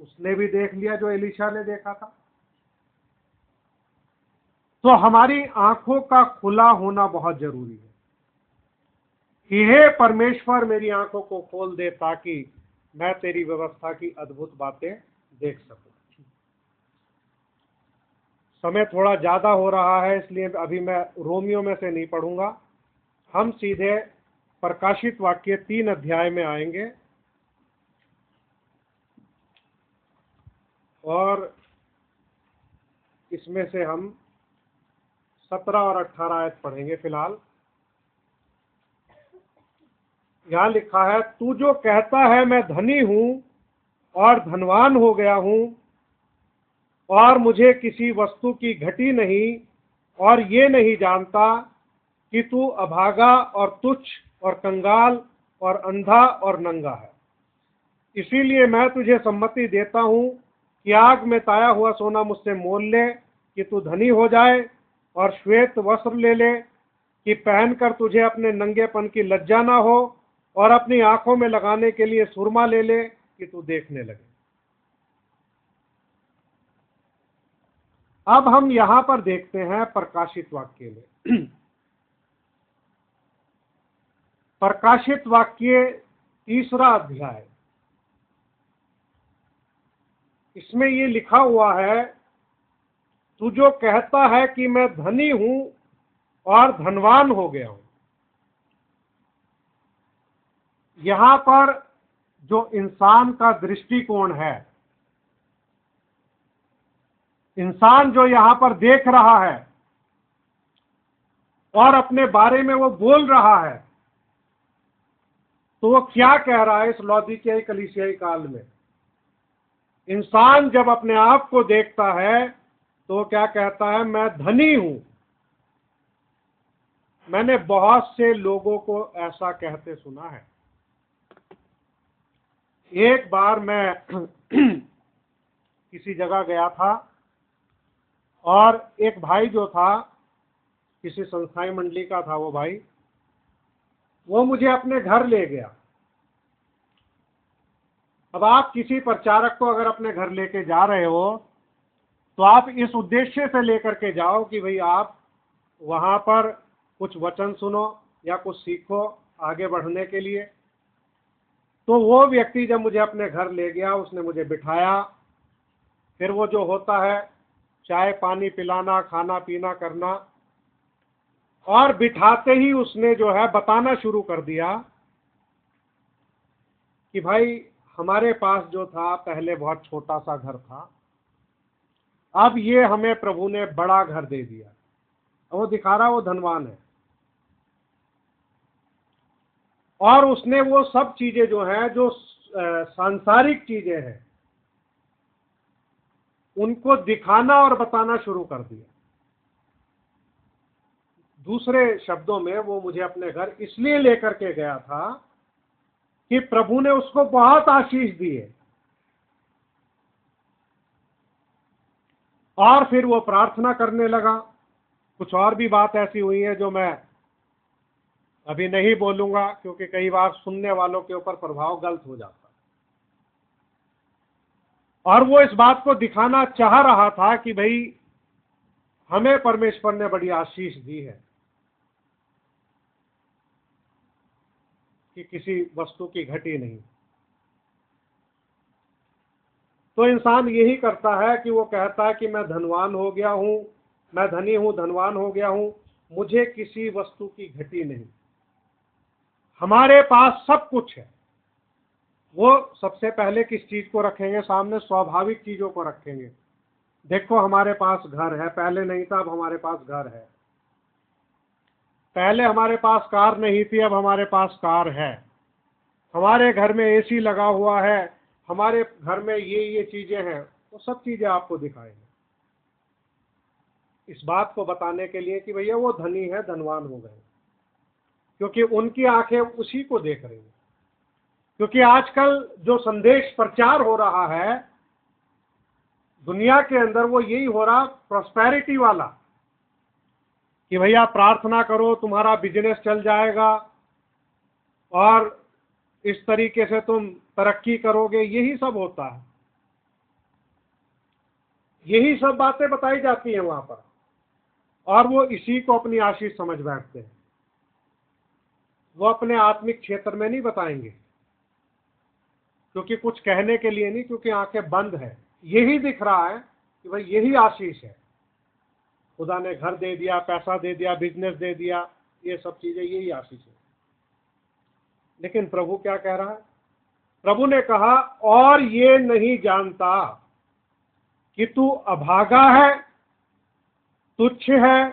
उसने भी देख लिया जो एलीशा ने देखा था। तो हमारी आंखों का खुला होना बहुत जरूरी है कि हे परमेश्वर मेरी आंखों को खोल दे ताकि मैं तेरी व्यवस्था की अद्भुत बातें देख सकूं। समय थोड़ा ज्यादा हो रहा है, इसलिए अभी मैं रोमियो में से नहीं पढ़ूंगा, हम सीधे प्रकाशित वाक्य 3 अध्याय में आएंगे और इसमें से हम 17 और 18 आयत पढ़ेंगे। फिलहाल यहां लिखा है, तू जो कहता है मैं धनी हूं और धनवान हो गया हूं और मुझे किसी वस्तु की घटी नहीं, और ये नहीं जानता कि तू अभागा और तुच्छ और कंगाल और अंधा और नंगा है, इसीलिए मैं तुझे सम्मति देता हूं कि आग में ताया हुआ सोना मुझसे मोल ले कि तू धनी हो जाए, और श्वेत वस्त्र ले ले कि पहनकर तुझे अपने नंगेपन की लज्जा ना हो, और अपनी आंखों में लगाने के लिए सुरमा ले ले कि तू देखने लगे। अब हम यहां पर देखते हैं प्रकाशित वाक्य में, प्रकाशित वाक्य 3 अध्याय, इसमें ये लिखा हुआ है, तू जो कहता है कि मैं धनी हूं और धनवान हो गया हूं। यहां पर जो इंसान का दृष्टिकोण है, इंसान जो यहां पर देख रहा है और अपने बारे में वो बोल रहा है, तो वो क्या कह रहा है इस लौदीकियाई कलीसियाई काल में? इंसान जब अपने आप को देखता है तो वो क्या कहता है? मैं धनी हूं। मैंने बहुत से लोगों को ऐसा कहते सुना है। एक बार मैं किसी जगह गया था और एक भाई जो था, किसी संस्थाई मंडली का था वो भाई, वो मुझे अपने घर ले गया। अब आप किसी प्रचारक को अगर अपने घर लेके जा रहे हो तो आप इस उद्देश्य से लेकर के जाओ कि भाई आप वहां पर कुछ वचन सुनो या कुछ सीखो आगे बढ़ने के लिए। तो वो व्यक्ति जब मुझे अपने घर ले गया, उसने मुझे बिठाया, फिर वो जो होता है चाय पानी पिलाना, खाना पीना करना, और बिठाते ही उसने जो है बताना शुरू कर दिया कि भाई हमारे पास जो था पहले बहुत छोटा सा घर था, अब ये हमें प्रभु ने बड़ा घर दे दिया। वो दिखा रहा वो धनवान है, और उसने वो सब चीजें जो है, जो सांसारिक चीजें हैं, उनको दिखाना और बताना शुरू कर दिया। दूसरे शब्दों में वो मुझे अपने घर इसलिए लेकर के गया था कि प्रभु ने उसको बहुत आशीष दी है। और फिर वो प्रार्थना करने लगा। कुछ और भी बात ऐसी हुई है जो मैं अभी नहीं बोलूंगा, क्योंकि कई बार सुनने वालों के ऊपर प्रभाव गलत हो जाता। और वो इस बात को दिखाना चाह रहा था कि भाई हमें परमेश्वर ने बड़ी आशीष दी है कि किसी वस्तु की घटी नहीं। तो इंसान यही करता है कि वो कहता है कि मैं धनवान हो गया हूं, मैं धनी हूं, धनवान हो गया हूं, मुझे किसी वस्तु की घटी नहीं। हमारे पास सब कुछ है। वो सबसे पहले किस चीज को रखेंगे सामने? स्वाभाविक चीजों को रखेंगे। देखो हमारे पास घर है, पहले नहीं था, अब हमारे पास घर है। पहले हमारे पास कार नहीं थी, अब हमारे पास कार है। हमारे घर में एसी लगा हुआ है, हमारे घर में ये चीजें हैं। तो सब चीजें आपको दिखाएंगे इस बात को बताने के लिए कि भैया वो धनी है, धनवान हो गए, क्योंकि उनकी आंखें उसी को देख रही हैं। क्योंकि आजकल जो संदेश प्रचार हो रहा है दुनिया के अंदर, वो यही हो रहा, प्रॉस्पेरिटी वाला, कि भैया प्रार्थना करो तुम्हारा बिजनेस चल जाएगा और इस तरीके से तुम तरक्की करोगे, यही सब होता है। यही सब बातें बताई जाती हैं वहां पर, और वो इसी को अपनी आशीष समझ बैठते हैं। वो अपने आत्मिक क्षेत्र में नहीं बताएंगे, क्योंकि कुछ कहने के लिए नहीं, क्योंकि आंखें बंद है। यही दिख रहा है कि भाई यही आशीष है, खुदा ने घर दे दिया, पैसा दे दिया, बिजनेस दे दिया, ये सब चीजें यही आशीष है। लेकिन प्रभु क्या कह रहा है? प्रभु ने कहा, और ये नहीं जानता कि तू अभागा है, तुच्छ है,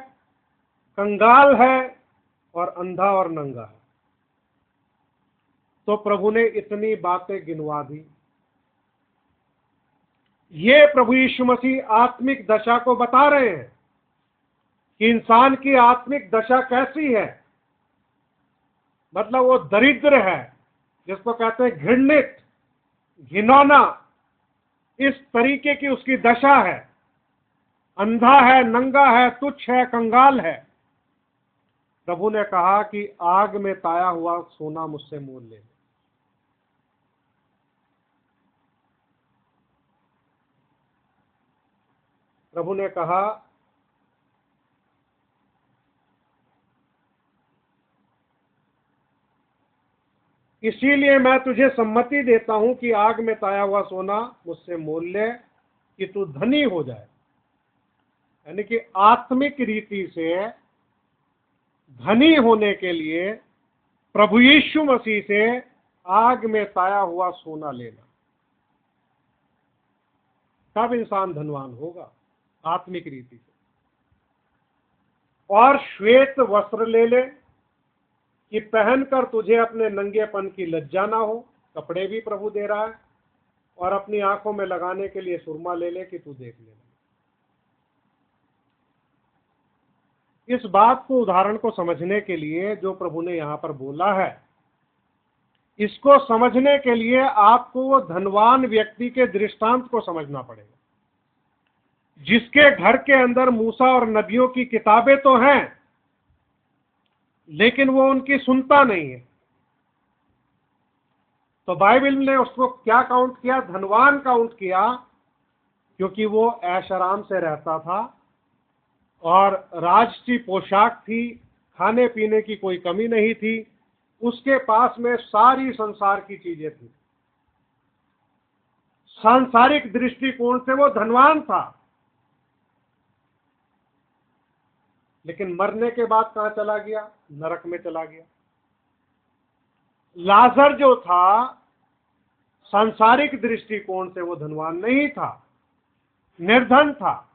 कंगाल है और अंधा और नंगा है। तो प्रभु ने इतनी बातें गिनवा दी। ये प्रभु यीशु मसीह आत्मिक दशा को बता रहे हैं कि इंसान की आत्मिक दशा कैसी है। मतलब वो दरिद्र है, जिसको कहते हैं घृणित, घिनौना, इस तरीके की उसकी दशा है। अंधा है, नंगा है, तुच्छ है, कंगाल है। प्रभु ने कहा कि आग में ताया हुआ सोना मुझसे मोल ले। प्रभु ने कहा, इसीलिए मैं तुझे सम्मति देता हूं कि आग में ताया हुआ सोना मुझसे मोल ले, कि तू धनी हो जाए। यानी कि आत्मिक रीति से धनी होने के लिए प्रभु यीशु मसीह से आग में ताया हुआ सोना लेना, तब इंसान धनवान होगा आत्मिक रीति से। और श्वेत वस्त्र ले ले कि पहनकर तुझे अपने नंगेपन की लज्जा ना हो। कपड़े भी प्रभु दे रहा है। और अपनी आंखों में लगाने के लिए सुरमा ले ले कि तू देख ले। इस बात को, उदाहरण को समझने के लिए जो प्रभु ने यहां पर बोला है, इसको समझने के लिए आपको वो धनवान व्यक्ति के दृष्टांत को समझना पड़ेगा, जिसके घर के अंदर मूसा और नबियों की किताबें तो हैं, लेकिन वो उनकी सुनता नहीं है। तो बाइबल ने उसको क्या काउंट किया? धनवान काउंट किया, क्योंकि वो ऐश आराम से रहता था और राजसी पोशाक थी, खाने पीने की कोई कमी नहीं थी, उसके पास में सारी संसार की चीजें थी। सांसारिक दृष्टिकोण से वो धनवान था। लेकिन मरने के बाद कहां चला गया? नरक में चला गया। लाजर जो था, सांसारिक दृष्टिकोण से वो धनवान नहीं था, निर्धन था,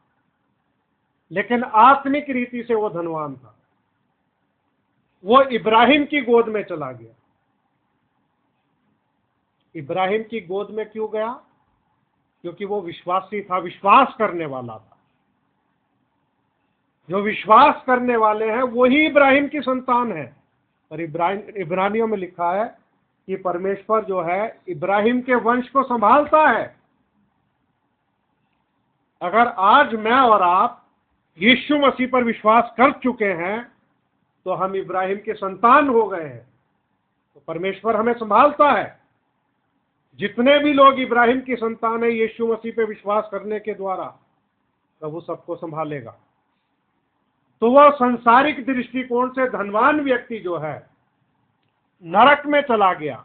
लेकिन आत्मिक रीति से वो धनवान था। वो इब्राहिम की गोद में चला गया। इब्राहिम की गोद में क्यों गया? क्योंकि वो विश्वासी था, विश्वास करने वाला था। जो विश्वास करने वाले हैं वही इब्राहिम की संतान है। और इब्रानियों में लिखा है कि परमेश्वर जो है इब्राहिम के वंश को संभालता है। अगर आज मैं और आप यीशु मसीह पर विश्वास कर चुके हैं तो हम इब्राहिम के संतान हो गए हैं। तो परमेश्वर हमें संभालता है। जितने भी लोग इब्राहिम की संतान है, यीशु मसीह पे विश्वास करने के द्वारा प्रभु सबको संभालेगा। तो वह संसारिक दृष्टिकोण से धनवान व्यक्ति जो है नरक में चला गया,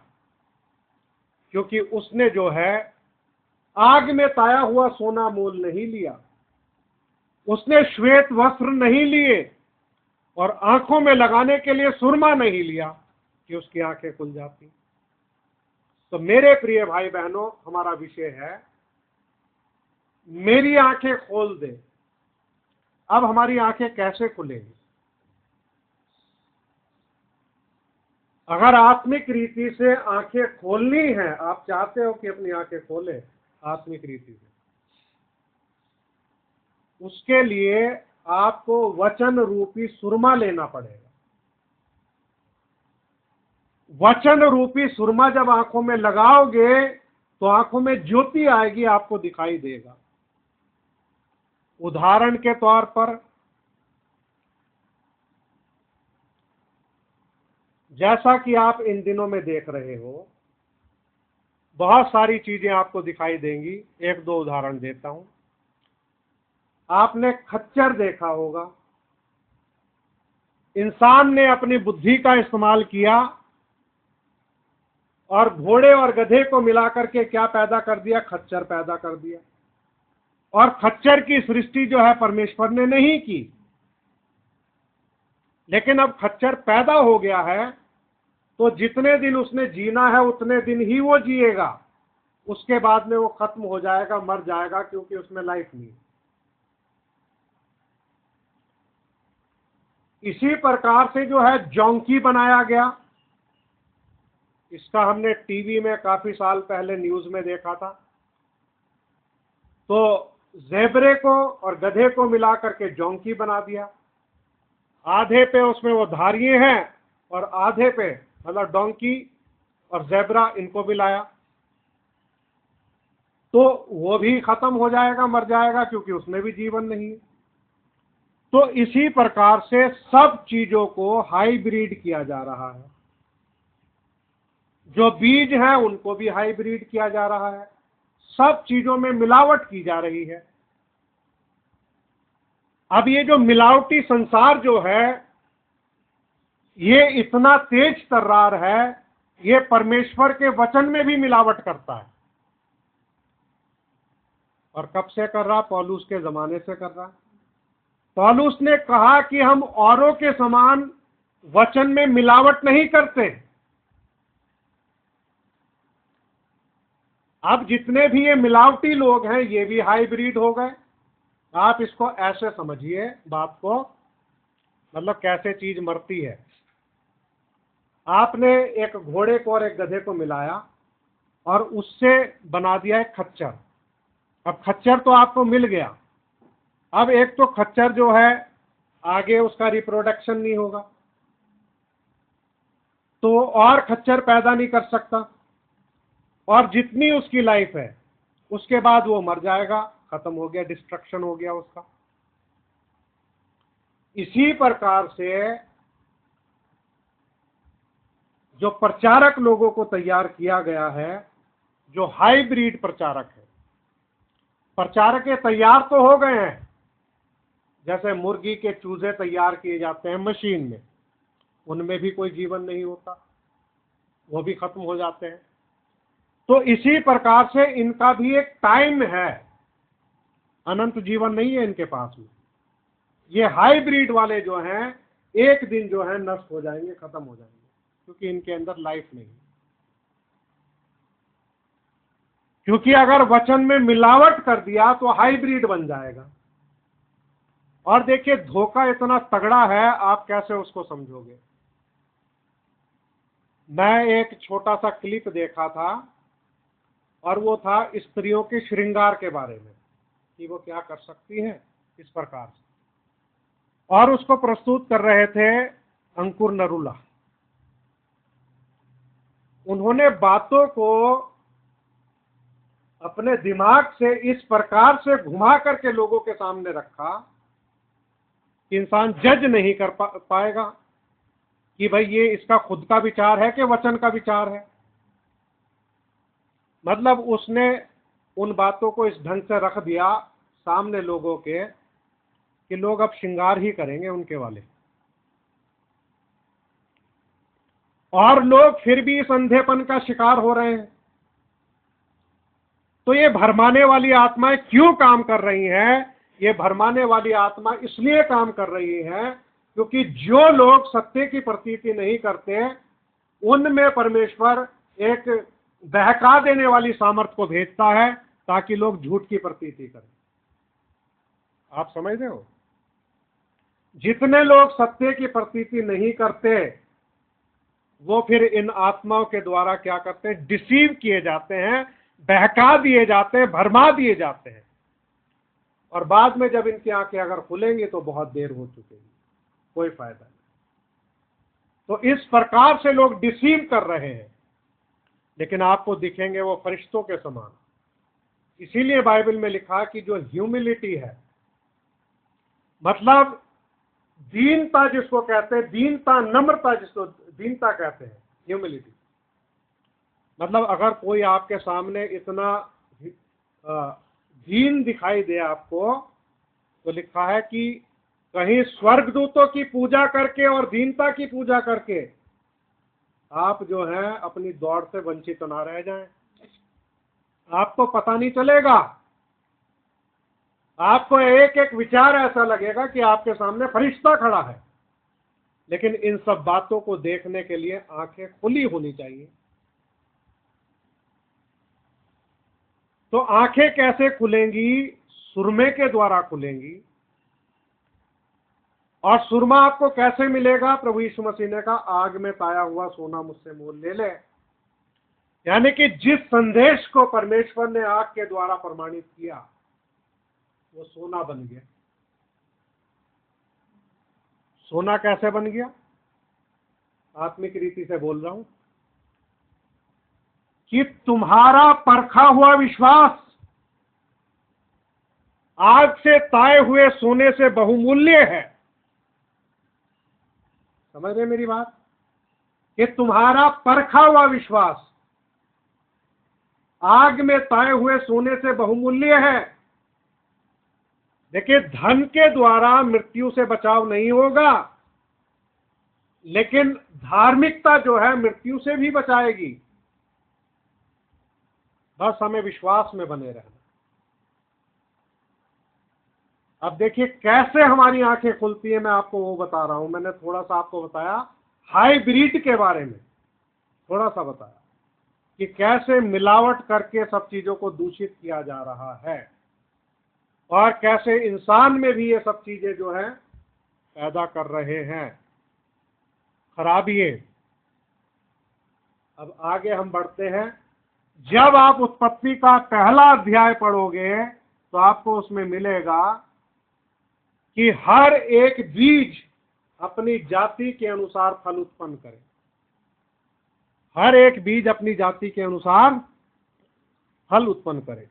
क्योंकि उसने जो है आग में ताया हुआ सोना मोल नहीं लिया, उसने श्वेत वस्त्र नहीं लिए और आंखों में लगाने के लिए सुरमा नहीं लिया कि उसकी आंखें खुल जाती। तो मेरे प्रिय भाई बहनों, हमारा विषय है मेरी आंखें खोल दे। अब हमारी आंखें कैसे खुलेंगी? अगर आत्मिक रीति से आंखें खोलनी है, आप चाहते हो कि अपनी आंखें खोले आत्मिक रीति से, उसके लिए आपको वचन रूपी सुरमा लेना पड़ेगा। वचन रूपी सुरमा जब आंखों में लगाओगे तो आंखों में ज्योति आएगी, आपको दिखाई देगा। उदाहरण के तौर पर, जैसा कि आप इन दिनों में देख रहे हो, बहुत सारी चीजें आपको दिखाई देंगी। एक दो उदाहरण देता हूं। आपने खच्चर देखा होगा। इंसान ने अपनी बुद्धि का इस्तेमाल किया और घोड़े और गधे को मिलाकर के क्या पैदा कर दिया? खच्चर पैदा कर दिया। और खच्चर की सृष्टि जो है परमेश्वर ने नहीं की, लेकिन अब खच्चर पैदा हो गया है तो जितने दिन उसने जीना है उतने दिन ही वो जिएगा, उसके बाद में वो खत्म हो जाएगा, मर जाएगा, क्योंकि उसमें लाइफ नहीं है। इसी प्रकार से जो है जॉन्की बनाया गया। इसका हमने टीवी में काफी साल पहले न्यूज में देखा था। तो जेबरे को और गधे को मिलाकर के जॉन्की बना दिया। आधे पे उसमें वो धारिये हैं और आधे पे मतलब डोंकी और जेबरा इनको मिलाया, तो वो भी खत्म हो जाएगा, मर जाएगा, क्योंकि उसमें भी जीवन नहीं है। तो इसी प्रकार से सब चीजों को हाइब्रिड किया जा रहा है। जो बीज हैं उनको भी हाइब्रिड किया जा रहा है। सब चीजों में मिलावट की जा रही है। अब ये जो मिलावटी संसार जो है ये इतना तेज तर्रार है, ये परमेश्वर के वचन में भी मिलावट करता है। और कब से कर रहा? पौलुस के जमाने से कर रहा। पौलुस ने कहा कि हम औरों के समान वचन में मिलावट नहीं करते। अब जितने भी ये मिलावटी लोग हैं ये भी हाइब्रिड हो गए। आप इसको ऐसे समझिए बात को, मतलब कैसे चीज मरती है। आपने एक घोड़े को और एक गधे को मिलाया और उससे बना दिया एक खच्चर। अब खच्चर तो आपको मिल गया। अब एक तो खच्चर जो है आगे उसका रिप्रोडक्शन नहीं होगा, तो और खच्चर पैदा नहीं कर सकता, और जितनी उसकी लाइफ है उसके बाद वो मर जाएगा, खत्म हो गया, डिस्ट्रक्शन हो गया उसका। इसी प्रकार से जो प्रचारक लोगों को तैयार किया गया है, जो हाइब्रिड प्रचारक है, प्रचारक ये तैयार तो हो गए हैं, जैसे मुर्गी के चूजे तैयार किए जाते हैं मशीन में, उनमें भी कोई जीवन नहीं होता, वो भी खत्म हो जाते हैं। तो इसी प्रकार से इनका भी एक टाइम है, अनंत जीवन नहीं है इनके पास में। ये हाइब्रिड वाले जो हैं एक दिन जो है नष्ट हो जाएंगे, खत्म हो जाएंगे, क्योंकि इनके अंदर लाइफ नहीं। क्योंकि अगर वचन में मिलावट कर दिया तो हाइब्रिड बन जाएगा। और देखिए धोखा इतना तगड़ा है, आप कैसे उसको समझोगे। मैं एक छोटा सा क्लिप देखा था और वो था स्त्रियों के श्रृंगार के बारे में कि वो क्या कर सकती हैं इस प्रकार से, और उसको प्रस्तुत कर रहे थे अंकुर नरूला। उन्होंने बातों को अपने दिमाग से इस प्रकार से घुमा करके लोगों के सामने रखा कि इंसान जज नहीं कर पाएगा कि भाई ये इसका खुद का विचार है कि वचन का विचार है। मतलब उसने उन बातों को इस ढंग से रख दिया सामने लोगों के कि लोग अब श्रृंगार ही करेंगे उनके वाले, और लोग फिर भी इस अंधेपन का शिकार हो रहे हैं। तो ये भरमाने वाली आत्माएं क्यों काम कर रही हैं? ये भरमाने वाली आत्मा इसलिए काम कर रही है क्योंकि जो लोग सत्य की प्रतीति नहीं करते उनमें परमेश्वर एक बहका देने वाली सामर्थ्य को भेजता है ताकि लोग झूठ की प्रतीति करें। आप समझ रहे हो? जितने लोग सत्य की प्रतीति नहीं करते वो फिर इन आत्माओं के द्वारा क्या करते हैं? डिसीव किए जाते हैं, बहका दिए जाते हैं, भरमा दिए जाते हैं, और बाद में जब इनकी आंखें अगर खुलेंगी तो बहुत देर हो चुकेगी, कोई फायदा नहीं। तो इस प्रकार से लोग डिसीव कर रहे हैं, लेकिन आपको दिखेंगे वो फरिश्तों के समान। इसीलिए बाइबल में लिखा कि जो ह्यूमिलिटी है, मतलब दीनता जिसको कहते हैं, दीनता, नम्रता जिसको दीनता कहते हैं, ह्यूमिलिटी, मतलब अगर कोई आपके सामने इतना दीन दिखाई दे आपको, तो लिखा है कि कहीं स्वर्गदूतों की पूजा करके और दीनता की पूजा करके आप जो है अपनी दौड़ से वंचित ना रह जाएं। आपको पता नहीं चलेगा, आपको एक एक विचार ऐसा लगेगा कि आपके सामने फरिश्ता खड़ा है, लेकिन इन सब बातों को देखने के लिए आंखें खुली होनी चाहिए। तो आंखें कैसे खुलेंगी? सुरमे के द्वारा खुलेंगी। और सुरमा आपको कैसे मिलेगा? प्रभु यीशु मसीह ने कहा, आग में ताया हुआ सोना मुझसे मोल ले ले। यानी कि जिस संदेश को परमेश्वर ने आग के द्वारा प्रमाणित किया वो सोना बन गया। सोना कैसे बन गया? आत्मिक रीति से बोल रहा हूं कि तुम्हारा परखा हुआ विश्वास आग से ताए हुए सोने से बहुमूल्य है। समझ रहे मेरी बात? कि तुम्हारा परखा हुआ विश्वास आग में ताए हुए सोने से बहुमूल्य है। देखिए, धन के द्वारा मृत्यु से बचाव नहीं होगा, लेकिन धार्मिकता जो है मृत्यु से भी बचाएगी। बस हमें विश्वास में बने रहना। अब देखिए कैसे हमारी आंखें खुलती है, मैं आपको वो बता रहा हूं। मैंने थोड़ा सा आपको बताया हाइब्रिड के बारे में, थोड़ा सा बताया कि कैसे मिलावट करके सब चीजों को दूषित किया जा रहा है और कैसे इंसान में भी ये सब चीजें जो है पैदा कर रहे हैं खराबियां। अब आगे हम बढ़ते हैं। जब आप उत्पत्ति का पहला अध्याय पढ़ोगे तो आपको उसमें मिलेगा कि हर एक बीज अपनी जाति के अनुसार फल उत्पन्न करे। हर एक बीज अपनी जाति के अनुसार फल उत्पन्न करे।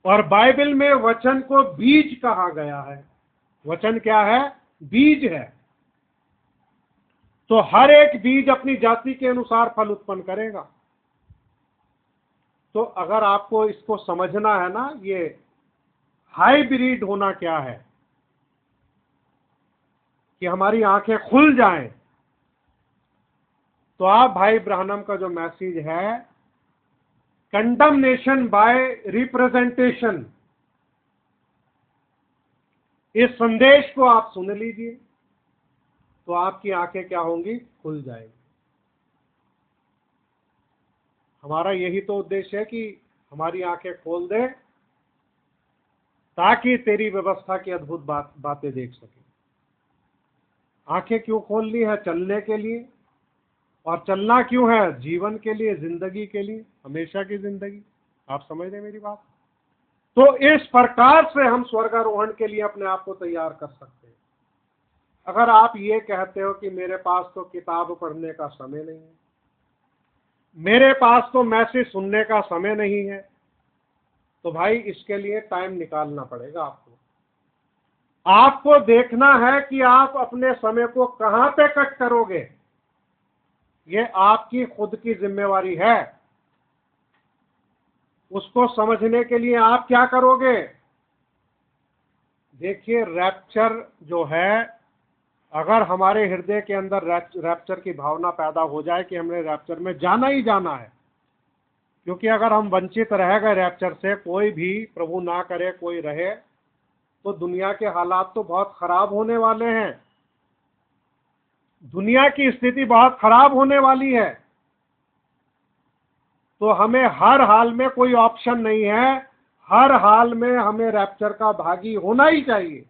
और बाइबल में वचन को बीज कहा गया है। वचन क्या है? बीज है। तो हर एक बीज अपनी जाति के अनुसार फल उत्पन्न करेगा। तो अगर आपको इसको समझना है ना, ये हाइब्रिड होना क्या है, कि हमारी आंखें खुल जाएं, तो आप भाई ब्राह्मण का जो मैसेज है कंडमनेशन बाय रिप्रेजेंटेशन, इस संदेश को आप सुन लीजिए तो आपकी आंखें क्या होंगी? खुल जाएंगी। हमारा यही तो उद्देश्य है कि हमारी आंखें खोल दे ताकि तेरी व्यवस्था की अद्भुत बातें देख सके। आंखें क्यों खोलनी है? चलने के लिए। और चलना क्यों है? जीवन के लिए, जिंदगी के लिए, हमेशा की जिंदगी। आप समझ रहे मेरी बात? तो इस प्रकार से हम स्वर्गारोहण के लिए अपने आप को तैयार कर सकते हैं। अगर आप ये कहते हो कि मेरे पास तो किताब पढ़ने का समय नहीं है, मेरे पास तो मैसेज सुनने का समय नहीं है, तो भाई इसके लिए टाइम निकालना पड़ेगा आपको। आपको देखना है कि आप अपने समय को कहां पे कट करोगे। ये आपकी खुद की जिम्मेवारी है। उसको समझने के लिए आप क्या करोगे? देखिए, रैप्चर जो है, अगर हमारे हृदय के अंदर रैप्चर की भावना पैदा हो जाए कि हमने रैप्चर में जाना ही जाना है, क्योंकि अगर हम वंचित रह गए रैप्चर से, कोई भी प्रभु ना करे कोई रहे, तो दुनिया के हालात तो बहुत खराब होने वाले हैं। दुनिया की स्थिति बहुत खराब होने वाली है। तो हमें हर हाल में कोई ऑप्शन नहीं है, हर हाल में हमें रैप्चर का भागी होना ही चाहिए।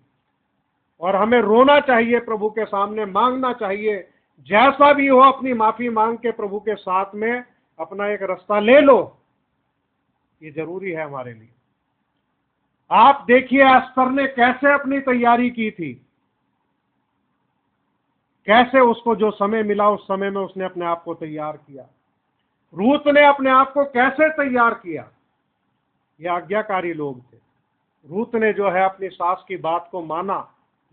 और हमें रोना चाहिए, प्रभु के सामने मांगना चाहिए, जैसा भी हो अपनी माफी मांग के प्रभु के साथ में अपना एक रास्ता ले लो। ये जरूरी है हमारे लिए। आप देखिए एस्तर ने कैसे अपनी तैयारी की थी, कैसे उसको जो समय मिला उस समय में उसने अपने आप को तैयार किया। रूत ने अपने आप को कैसे तैयार किया? ये आज्ञाकारी लोग थे। रूत ने जो है अपनी सास की बात को माना,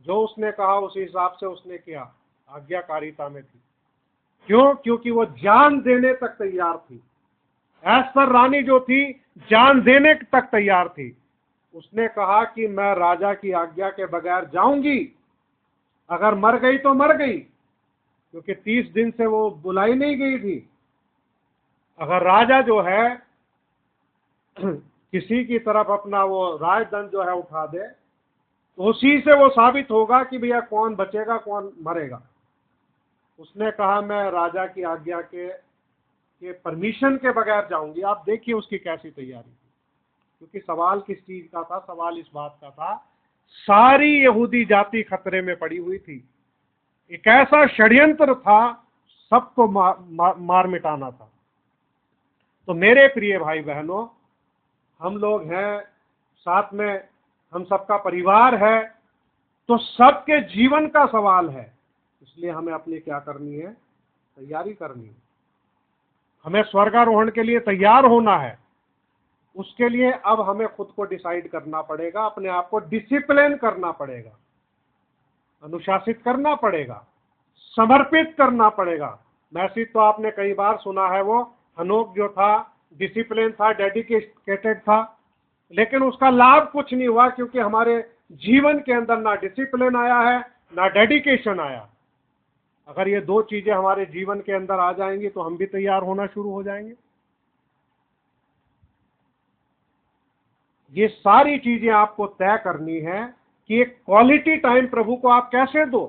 जो उसने कहा उसी हिसाब से उसने किया, आज्ञाकारिता में थी। क्यों? क्योंकि वो जान देने तक तैयार थी। एस्तर रानी जो थी जान देने तक तैयार थी। उसने कहा कि मैं राजा की आज्ञा के बगैर जाऊंगी, अगर मर गई तो मर गई, क्योंकि 30 दिन से वो बुलाई नहीं गई थी। अगर राजा जो है किसी की तरफ अपना वो राजदंड जो है उठा दे, तो उसी से वो साबित होगा कि भैया कौन बचेगा कौन मरेगा। उसने कहा मैं राजा की आज्ञा के परमिशन के बगैर जाऊंगी। आप देखिए उसकी कैसी तैयारी थी, क्योंकि सवाल किस चीज का था? सवाल इस बात का था, सारी यहूदी जाति खतरे में पड़ी हुई थी। एक ऐसा षड्यंत्र था, सबको मार मिटाना था। तो मेरे प्रिय भाई बहनों, हम लोग हैं, साथ में हम सबका परिवार है, तो सबके जीवन का सवाल है। इसलिए हमें अपनी क्या करनी है? तैयारी करनी है। हमें स्वर्गारोहण के लिए तैयार होना है। उसके लिए अब हमें खुद को डिसाइड करना पड़ेगा, अपने आप को डिसिप्लिन करना पड़ेगा, अनुशासित करना पड़ेगा, समर्पित करना पड़ेगा। मैसेज तो आपने कई बार सुना है, वो हनोक जो था डिसिप्लिन था, डेडिकेटेड था, लेकिन उसका लाभ कुछ नहीं हुआ, क्योंकि हमारे जीवन के अंदर ना डिसिप्लिन आया है ना डेडिकेशन आया। अगर ये दो चीजें हमारे जीवन के अंदर आ जाएंगी तो हम भी तैयार होना शुरू हो जाएंगे। ये सारी चीजें आपको तय करनी है कि एक क्वालिटी टाइम प्रभु को आप कैसे दो।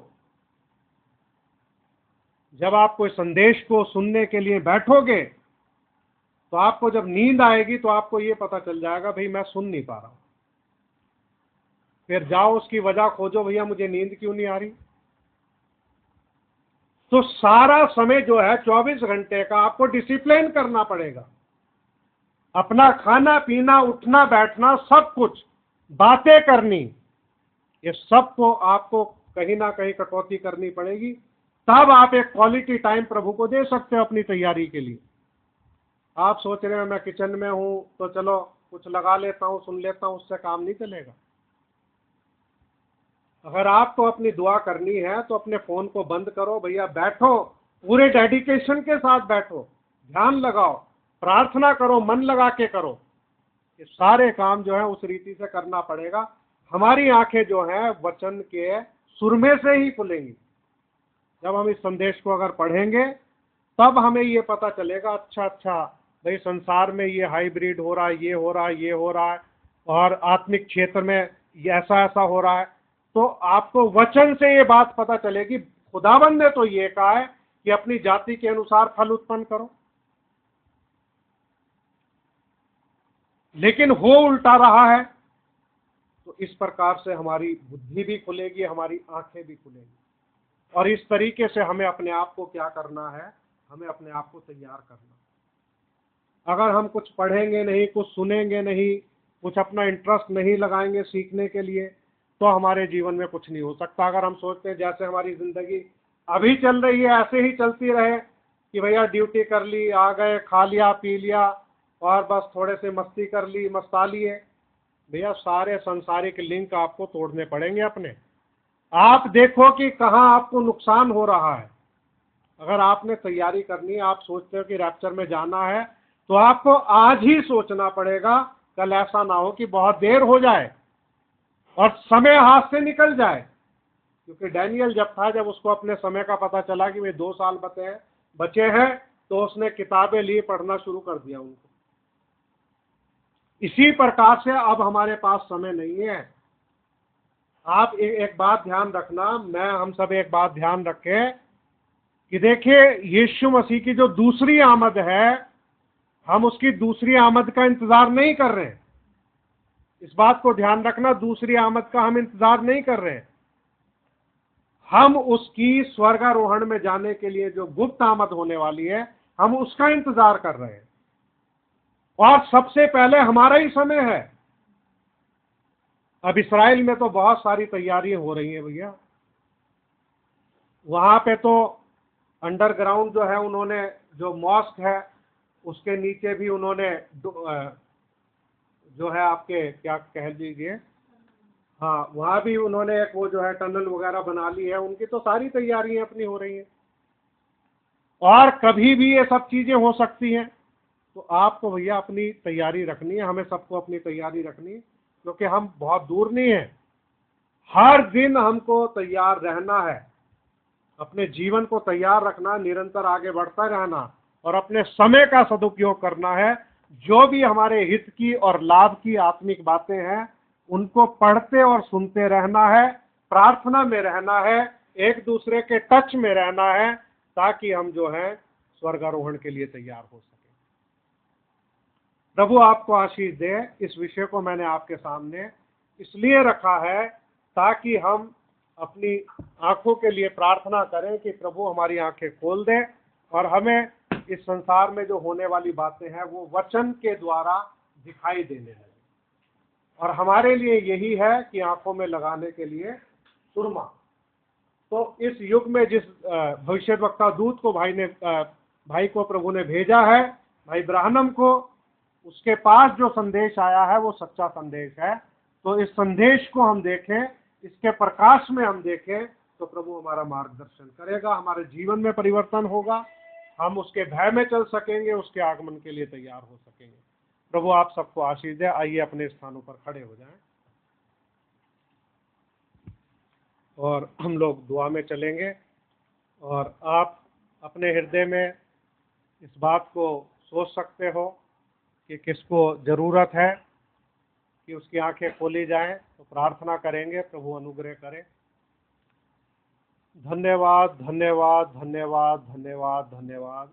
जब आप कोई संदेश को सुनने के लिए बैठोगे, तो आपको जब नींद आएगी तो आपको ये पता चल जाएगा भाई मैं सुन नहीं पा रहा हूं। फिर जाओ उसकी वजह खोजो, भैया मुझे नींद क्यों नहीं आ रही। तो सारा समय जो है 24 घंटे का आपको डिसिप्लिन करना पड़ेगा। अपना खाना पीना, उठना बैठना, सब कुछ, बातें करनी, ये सब को आपको कहीं ना कहीं कटौती करनी पड़ेगी। तब आप एक क्वालिटी टाइम प्रभु को दे सकते हो अपनी तैयारी के लिए। आप सोच रहे हो मैं किचन में हूं तो चलो कुछ लगा लेता हूं, सुन लेता हूं, उससे काम नहीं चलेगा। अगर आपको अपनी दुआ करनी है तो अपने फोन को बंद करो, भैया बैठो, पूरे डेडिकेशन के साथ बैठो, ध्यान लगाओ, प्रार्थना करो, मन लगा के करो। ये सारे काम जो है उस रीति से करना पड़ेगा। हमारी आंखें जो हैं वचन के सुरमे से ही खुलेंगी। जब हम इस संदेश को अगर पढ़ेंगे तब हमें ये पता चलेगा, अच्छा भाई संसार में ये हाइब्रिड हो रहा है, ये हो रहा है, ये हो रहा है, और आत्मिक क्षेत्र में ये ऐसा ऐसा हो रहा है। तो आपको वचन से ये बात पता चलेगी, खुदाबंद ने तो ये कहा है कि अपनी जाति के अनुसार फल उत्पन्न करो, लेकिन हो उल्टा रहा है। तो इस प्रकार से हमारी बुद्धि भी खुलेगी, हमारी आंखें भी खुलेगी, और इस तरीके से हमें अपने आप को क्या करना है? हमें अपने आप को तैयार करना। अगर हम कुछ पढ़ेंगे नहीं, कुछ सुनेंगे नहीं, कुछ अपना इंटरेस्ट नहीं लगाएंगे सीखने के लिए, तो हमारे जीवन में कुछ नहीं हो सकता। अगर हम सोचते हैं जैसे हमारी जिंदगी अभी चल रही है ऐसे ही चलती रहे कि भैया ड्यूटी कर ली, आ गए, खा लिया पी लिया, और बस थोड़े से मस्ती कर ली, मस्ता लिए, भैया सारे सांसारिक लिंक आपको तोड़ने पड़ेंगे अपने। आप देखो कि कहाँ आपको नुकसान हो रहा है। अगर आपने तैयारी करनी है, आप सोचते हो कि रैप्चर में जाना है, तो आपको आज ही सोचना पड़ेगा, कल ऐसा ना हो कि बहुत देर हो जाए और समय हाथ से निकल जाए। क्योंकि डैनियल जब था, जब उसको अपने समय का पता चला कि वे 2 साल बचे हैं, तो उसने किताबें ली, पढ़ना शुरू कर दिया उनको। इसी प्रकार से अब हमारे पास समय नहीं है। आप एक बात ध्यान रखना, हम सब एक बात ध्यान रखें कि देखिए यीशु मसीह की जो दूसरी आमद है, हम उसकी दूसरी आमद का इंतजार नहीं कर रहे हैं। इस बात को ध्यान रखना, दूसरी आमद का हम इंतजार नहीं कर रहे हैं। हम उसकी स्वर्गारोहण में जाने के लिए जो गुप्त आमद होने वाली है, हम उसका इंतजार कर रहे हैं, और सबसे पहले हमारा ही समय है। अब इस्राएल में तो बहुत सारी तैयारियां हो रही हैं भैया। वहां पे तो अंडरग्राउंड जो है, उन्होंने जो मॉस्क है उसके नीचे भी उन्होंने जो है आपके क्या कह लीजिए, हाँ, वहां भी उन्होंने एक वो जो है टनल वगैरह बना ली है। उनकी तो सारी तैयारियां अपनी हो रही हैं, और कभी भी ये सब चीजें हो सकती हैं। तो आपको भैया अपनी तैयारी रखनी है, हमें सबको अपनी तैयारी रखनी है। क्योंकि हम बहुत दूर नहीं हैं। हर दिन हमको तैयार रहना है, अपने जीवन को तैयार रखना, निरंतर आगे बढ़ता रहना और अपने समय का सदुपयोग करना है। जो भी हमारे हित की और लाभ की आत्मिक बातें हैं उनको पढ़ते और सुनते रहना है, प्रार्थना में रहना है, एक दूसरे के टच में रहना है, ताकि हम जो है स्वर्गारोहण के लिए तैयार हो सके। प्रभु आपको आशीष दे। इस विषय को मैंने आपके सामने इसलिए रखा है ताकि हम अपनी आंखों के लिए प्रार्थना करें कि प्रभु हमारी आंखें खोल दे और हमें इस संसार में जो होने वाली बातें हैं वो वचन के द्वारा दिखाई देने लगे। और हमारे लिए यही है कि आंखों में लगाने के लिए सुरमा। तो इस युग में जिस भविष्यद्वक्ता दूत को भाई को प्रभु ने भेजा है, भाई ब्राहनम को, उसके पास जो संदेश आया है वो सच्चा संदेश है। तो इस संदेश को हम देखें, इसके प्रकाश में हम देखें, तो प्रभु हमारा मार्गदर्शन करेगा, हमारे जीवन में परिवर्तन होगा, हम उसके भय में चल सकेंगे, उसके आगमन के लिए तैयार हो सकेंगे। प्रभु आप सबको आशीष दे। आइए अपने स्थानों पर खड़े हो जाएं और हम लोग दुआ में चलेंगे। और आप अपने हृदय में इस बात को सोच सकते हो कि किसको ज़रूरत है कि उसकी आंखें खोली जाएं, तो प्रार्थना करेंगे, प्रभु अनुग्रह करे। धन्यवाद धन्यवाद धन्यवाद धन्यवाद धन्यवाद।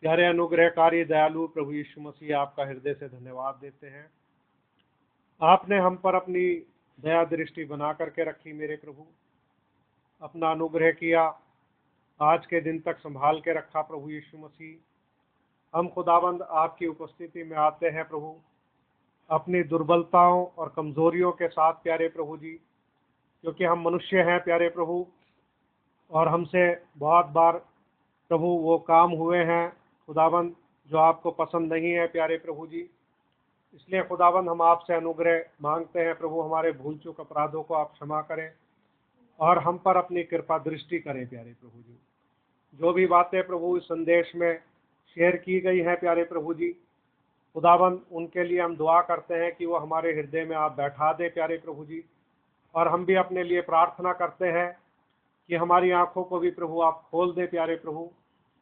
प्यारे अनुग्रहकारी दयालु प्रभु यीशु मसीह, आपका हृदय से धन्यवाद देते हैं। आपने हम पर अपनी दया दृष्टि बना करके रखी मेरे प्रभु, अपना अनुग्रह किया, आज के दिन तक संभाल के रखा प्रभु यीशु मसीह। हम खुदाबंद आपकी उपस्थिति में आते हैं प्रभु, अपनी दुर्बलताओं और कमजोरियों के साथ प्यारे प्रभु जी, क्योंकि हम मनुष्य हैं प्यारे प्रभु, और हमसे बहुत बार प्रभु वो काम हुए हैं खुदाबंद जो आपको पसंद नहीं है प्यारे प्रभु जी। इसलिए खुदाबंद हम आपसे अनुग्रह मांगते हैं प्रभु, हमारे भूल चूक अपराधों को आप क्षमा करें और हम पर अपनी कृपा दृष्टि करें प्यारे प्रभु जी। जो भी बातें प्रभु इस संदेश में शेयर की गई हैं प्यारे प्रभु जी, खुदाबंद उनके लिए हम दुआ करते हैं कि वो हमारे हृदय में आप बैठा दें प्यारे प्रभु जी। और हम भी अपने लिए प्रार्थना करते हैं कि हमारी आंखों को भी प्रभु आप खोल दें प्यारे प्रभु,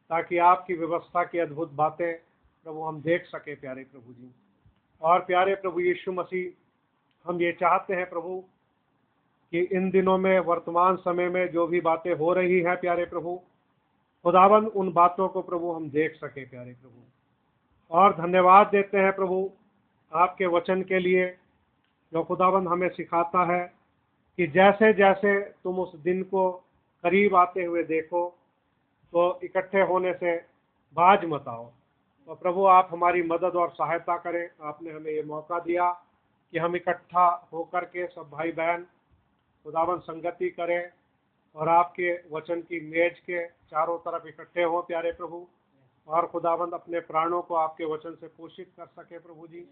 ताकि आपकी व्यवस्था की अद्भुत बातें प्रभु हम देख सके प्यारे प्रभु जी। और प्यारे प्रभु यीशु मसीह, हम ये चाहते हैं प्रभु कि इन दिनों में, वर्तमान समय में जो भी बातें हो रही हैं प्यारे प्रभु, खुदाबंद उन बातों को प्रभु हम देख सके प्यारे प्रभु। और धन्यवाद देते हैं प्रभु आपके वचन के लिए, जो खुदाबंद हमें सिखाता है कि जैसे जैसे तुम उस दिन को करीब आते हुए देखो तो इकट्ठे होने से बाज मत आओ। तो प्रभु आप हमारी मदद और सहायता करें। आपने हमें ये मौका दिया कि हम इकट्ठा होकर के सब भाई बहन खुदाबंद संगति करें और आपके वचन की मेज के चारों तरफ इकट्ठे हों प्यारे प्रभु, और खुदाबंद अपने प्राणों को आपके वचन से पोषित कर सके प्रभु जी।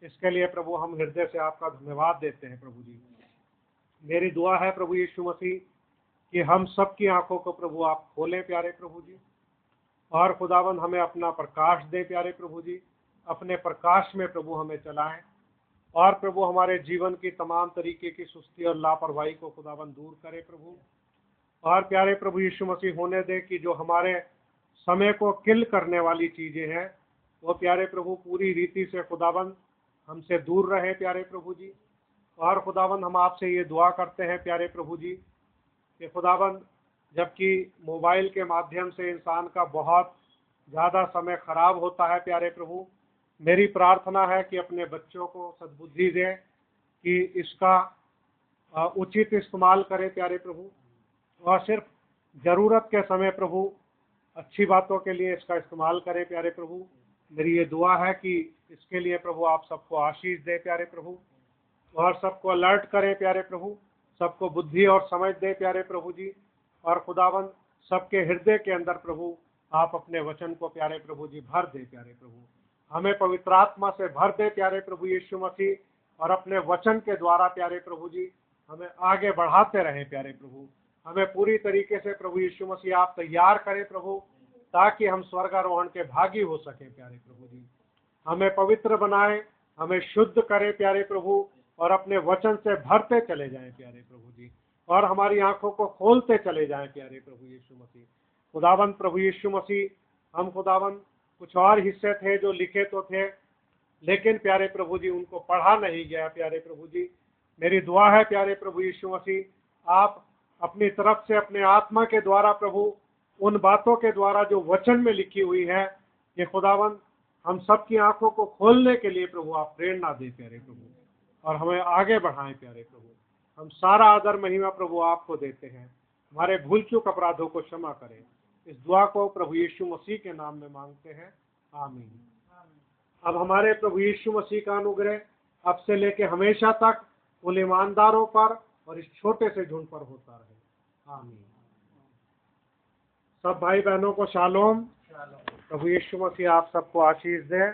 इसके लिए प्रभु हम हृदय से आपका धन्यवाद देते हैं प्रभु जी। मेरी दुआ है प्रभु यीशु मसीह कि हम सबकी आंखों को प्रभु आप खोलें प्यारे प्रभु जी, और खुदाबंद हमें अपना प्रकाश दे प्यारे प्रभु जी। अपने प्रकाश में प्रभु हमें चलाएं, और प्रभु हमारे जीवन की तमाम तरीके की सुस्ती और लापरवाही को खुदाबंद दूर करे प्रभु। और प्यारे प्रभु यीशु मसीह होने दे कि जो हमारे समय को किल करने वाली चीज़ें हैं वो प्यारे प्रभु पूरी रीति से खुदाबंद हमसे दूर रहे प्यारे प्रभु जी। और खुदाबंद हम आपसे ये दुआ करते हैं प्यारे प्रभु जी कि खुदाबंद, जबकि मोबाइल के माध्यम से इंसान का बहुत ज़्यादा समय खराब होता है प्यारे प्रभु, मेरी प्रार्थना है कि अपने बच्चों को सद्बुद्धि दें कि इसका उचित इस्तेमाल करें प्यारे प्रभु, और सिर्फ ज़रूरत के समय प्रभु अच्छी बातों के लिए इसका इस्तेमाल करें प्यारे प्रभु। मेरी ये दुआ है कि इसके लिए प्रभु आप सबको आशीष दें प्यारे प्रभु, और सबको अलर्ट करें प्यारे प्रभु, सबको बुद्धि और समझ दे प्यारे प्रभु जी। और खुदाबंद सबके हृदय के अंदर प्रभु आप अपने वचन को प्यारे प्रभु जी भर दे प्यारे प्रभु, हमें पवित्र आत्मा से भर दे प्यारे प्रभु यीशु मसीह, और अपने वचन के द्वारा प्यारे प्रभु जी हमें आगे बढ़ाते रहें प्यारे प्रभु। हमें पूरी तरीके से प्रभु यीशु मसीह आप तैयार करें प्रभु, ताकि हम स्वर्गारोहण के भागी हो सके प्यारे प्रभु जी। हमें पवित्र बनाएं, हमें शुद्ध करें प्यारे प्रभु, और अपने वचन से भरते चले जाएं प्यारे प्रभु जी, और हमारी आंखों को खोलते चले जाएं प्यारे प्रभु यीशु मसीह। खुदावन प्रभु यीशु मसीह, हम खुदावन कुछ और हिस्से थे जो लिखे तो थे, लेकिन प्यारे प्रभु जी उनको पढ़ा नहीं गया प्यारे प्रभु जी। मेरी दुआ है प्यारे प्रभु यीशु मसीह, आप अपनी तरफ से अपने आत्मा के द्वारा प्रभु उन बातों के द्वारा जो वचन में लिखी हुई है, ये खुदावन हम सबकी आंखों को खोलने के लिए प्रभु आप प्रेरणा दें प्यारे प्रभु, और हमें आगे बढ़ाएं प्यारे प्रभु। हम सारा आदर महिमा प्रभु आपको देते हैं, हमारे भूल चूक अपराधों को क्षमा करें। इस दुआ को प्रभु यीशु मसीह के नाम में मांगते हैं, आमीन। अब हमारे प्रभु यीशु मसीह का अनुग्रह अब से लेके हमेशा तक उन ईमानदारों पर और इस छोटे से झुंड पर होता रहे, आमीन। सब भाई बहनों को शालोम। प्रभु यीशु मसीह आप सबको आशीष दे।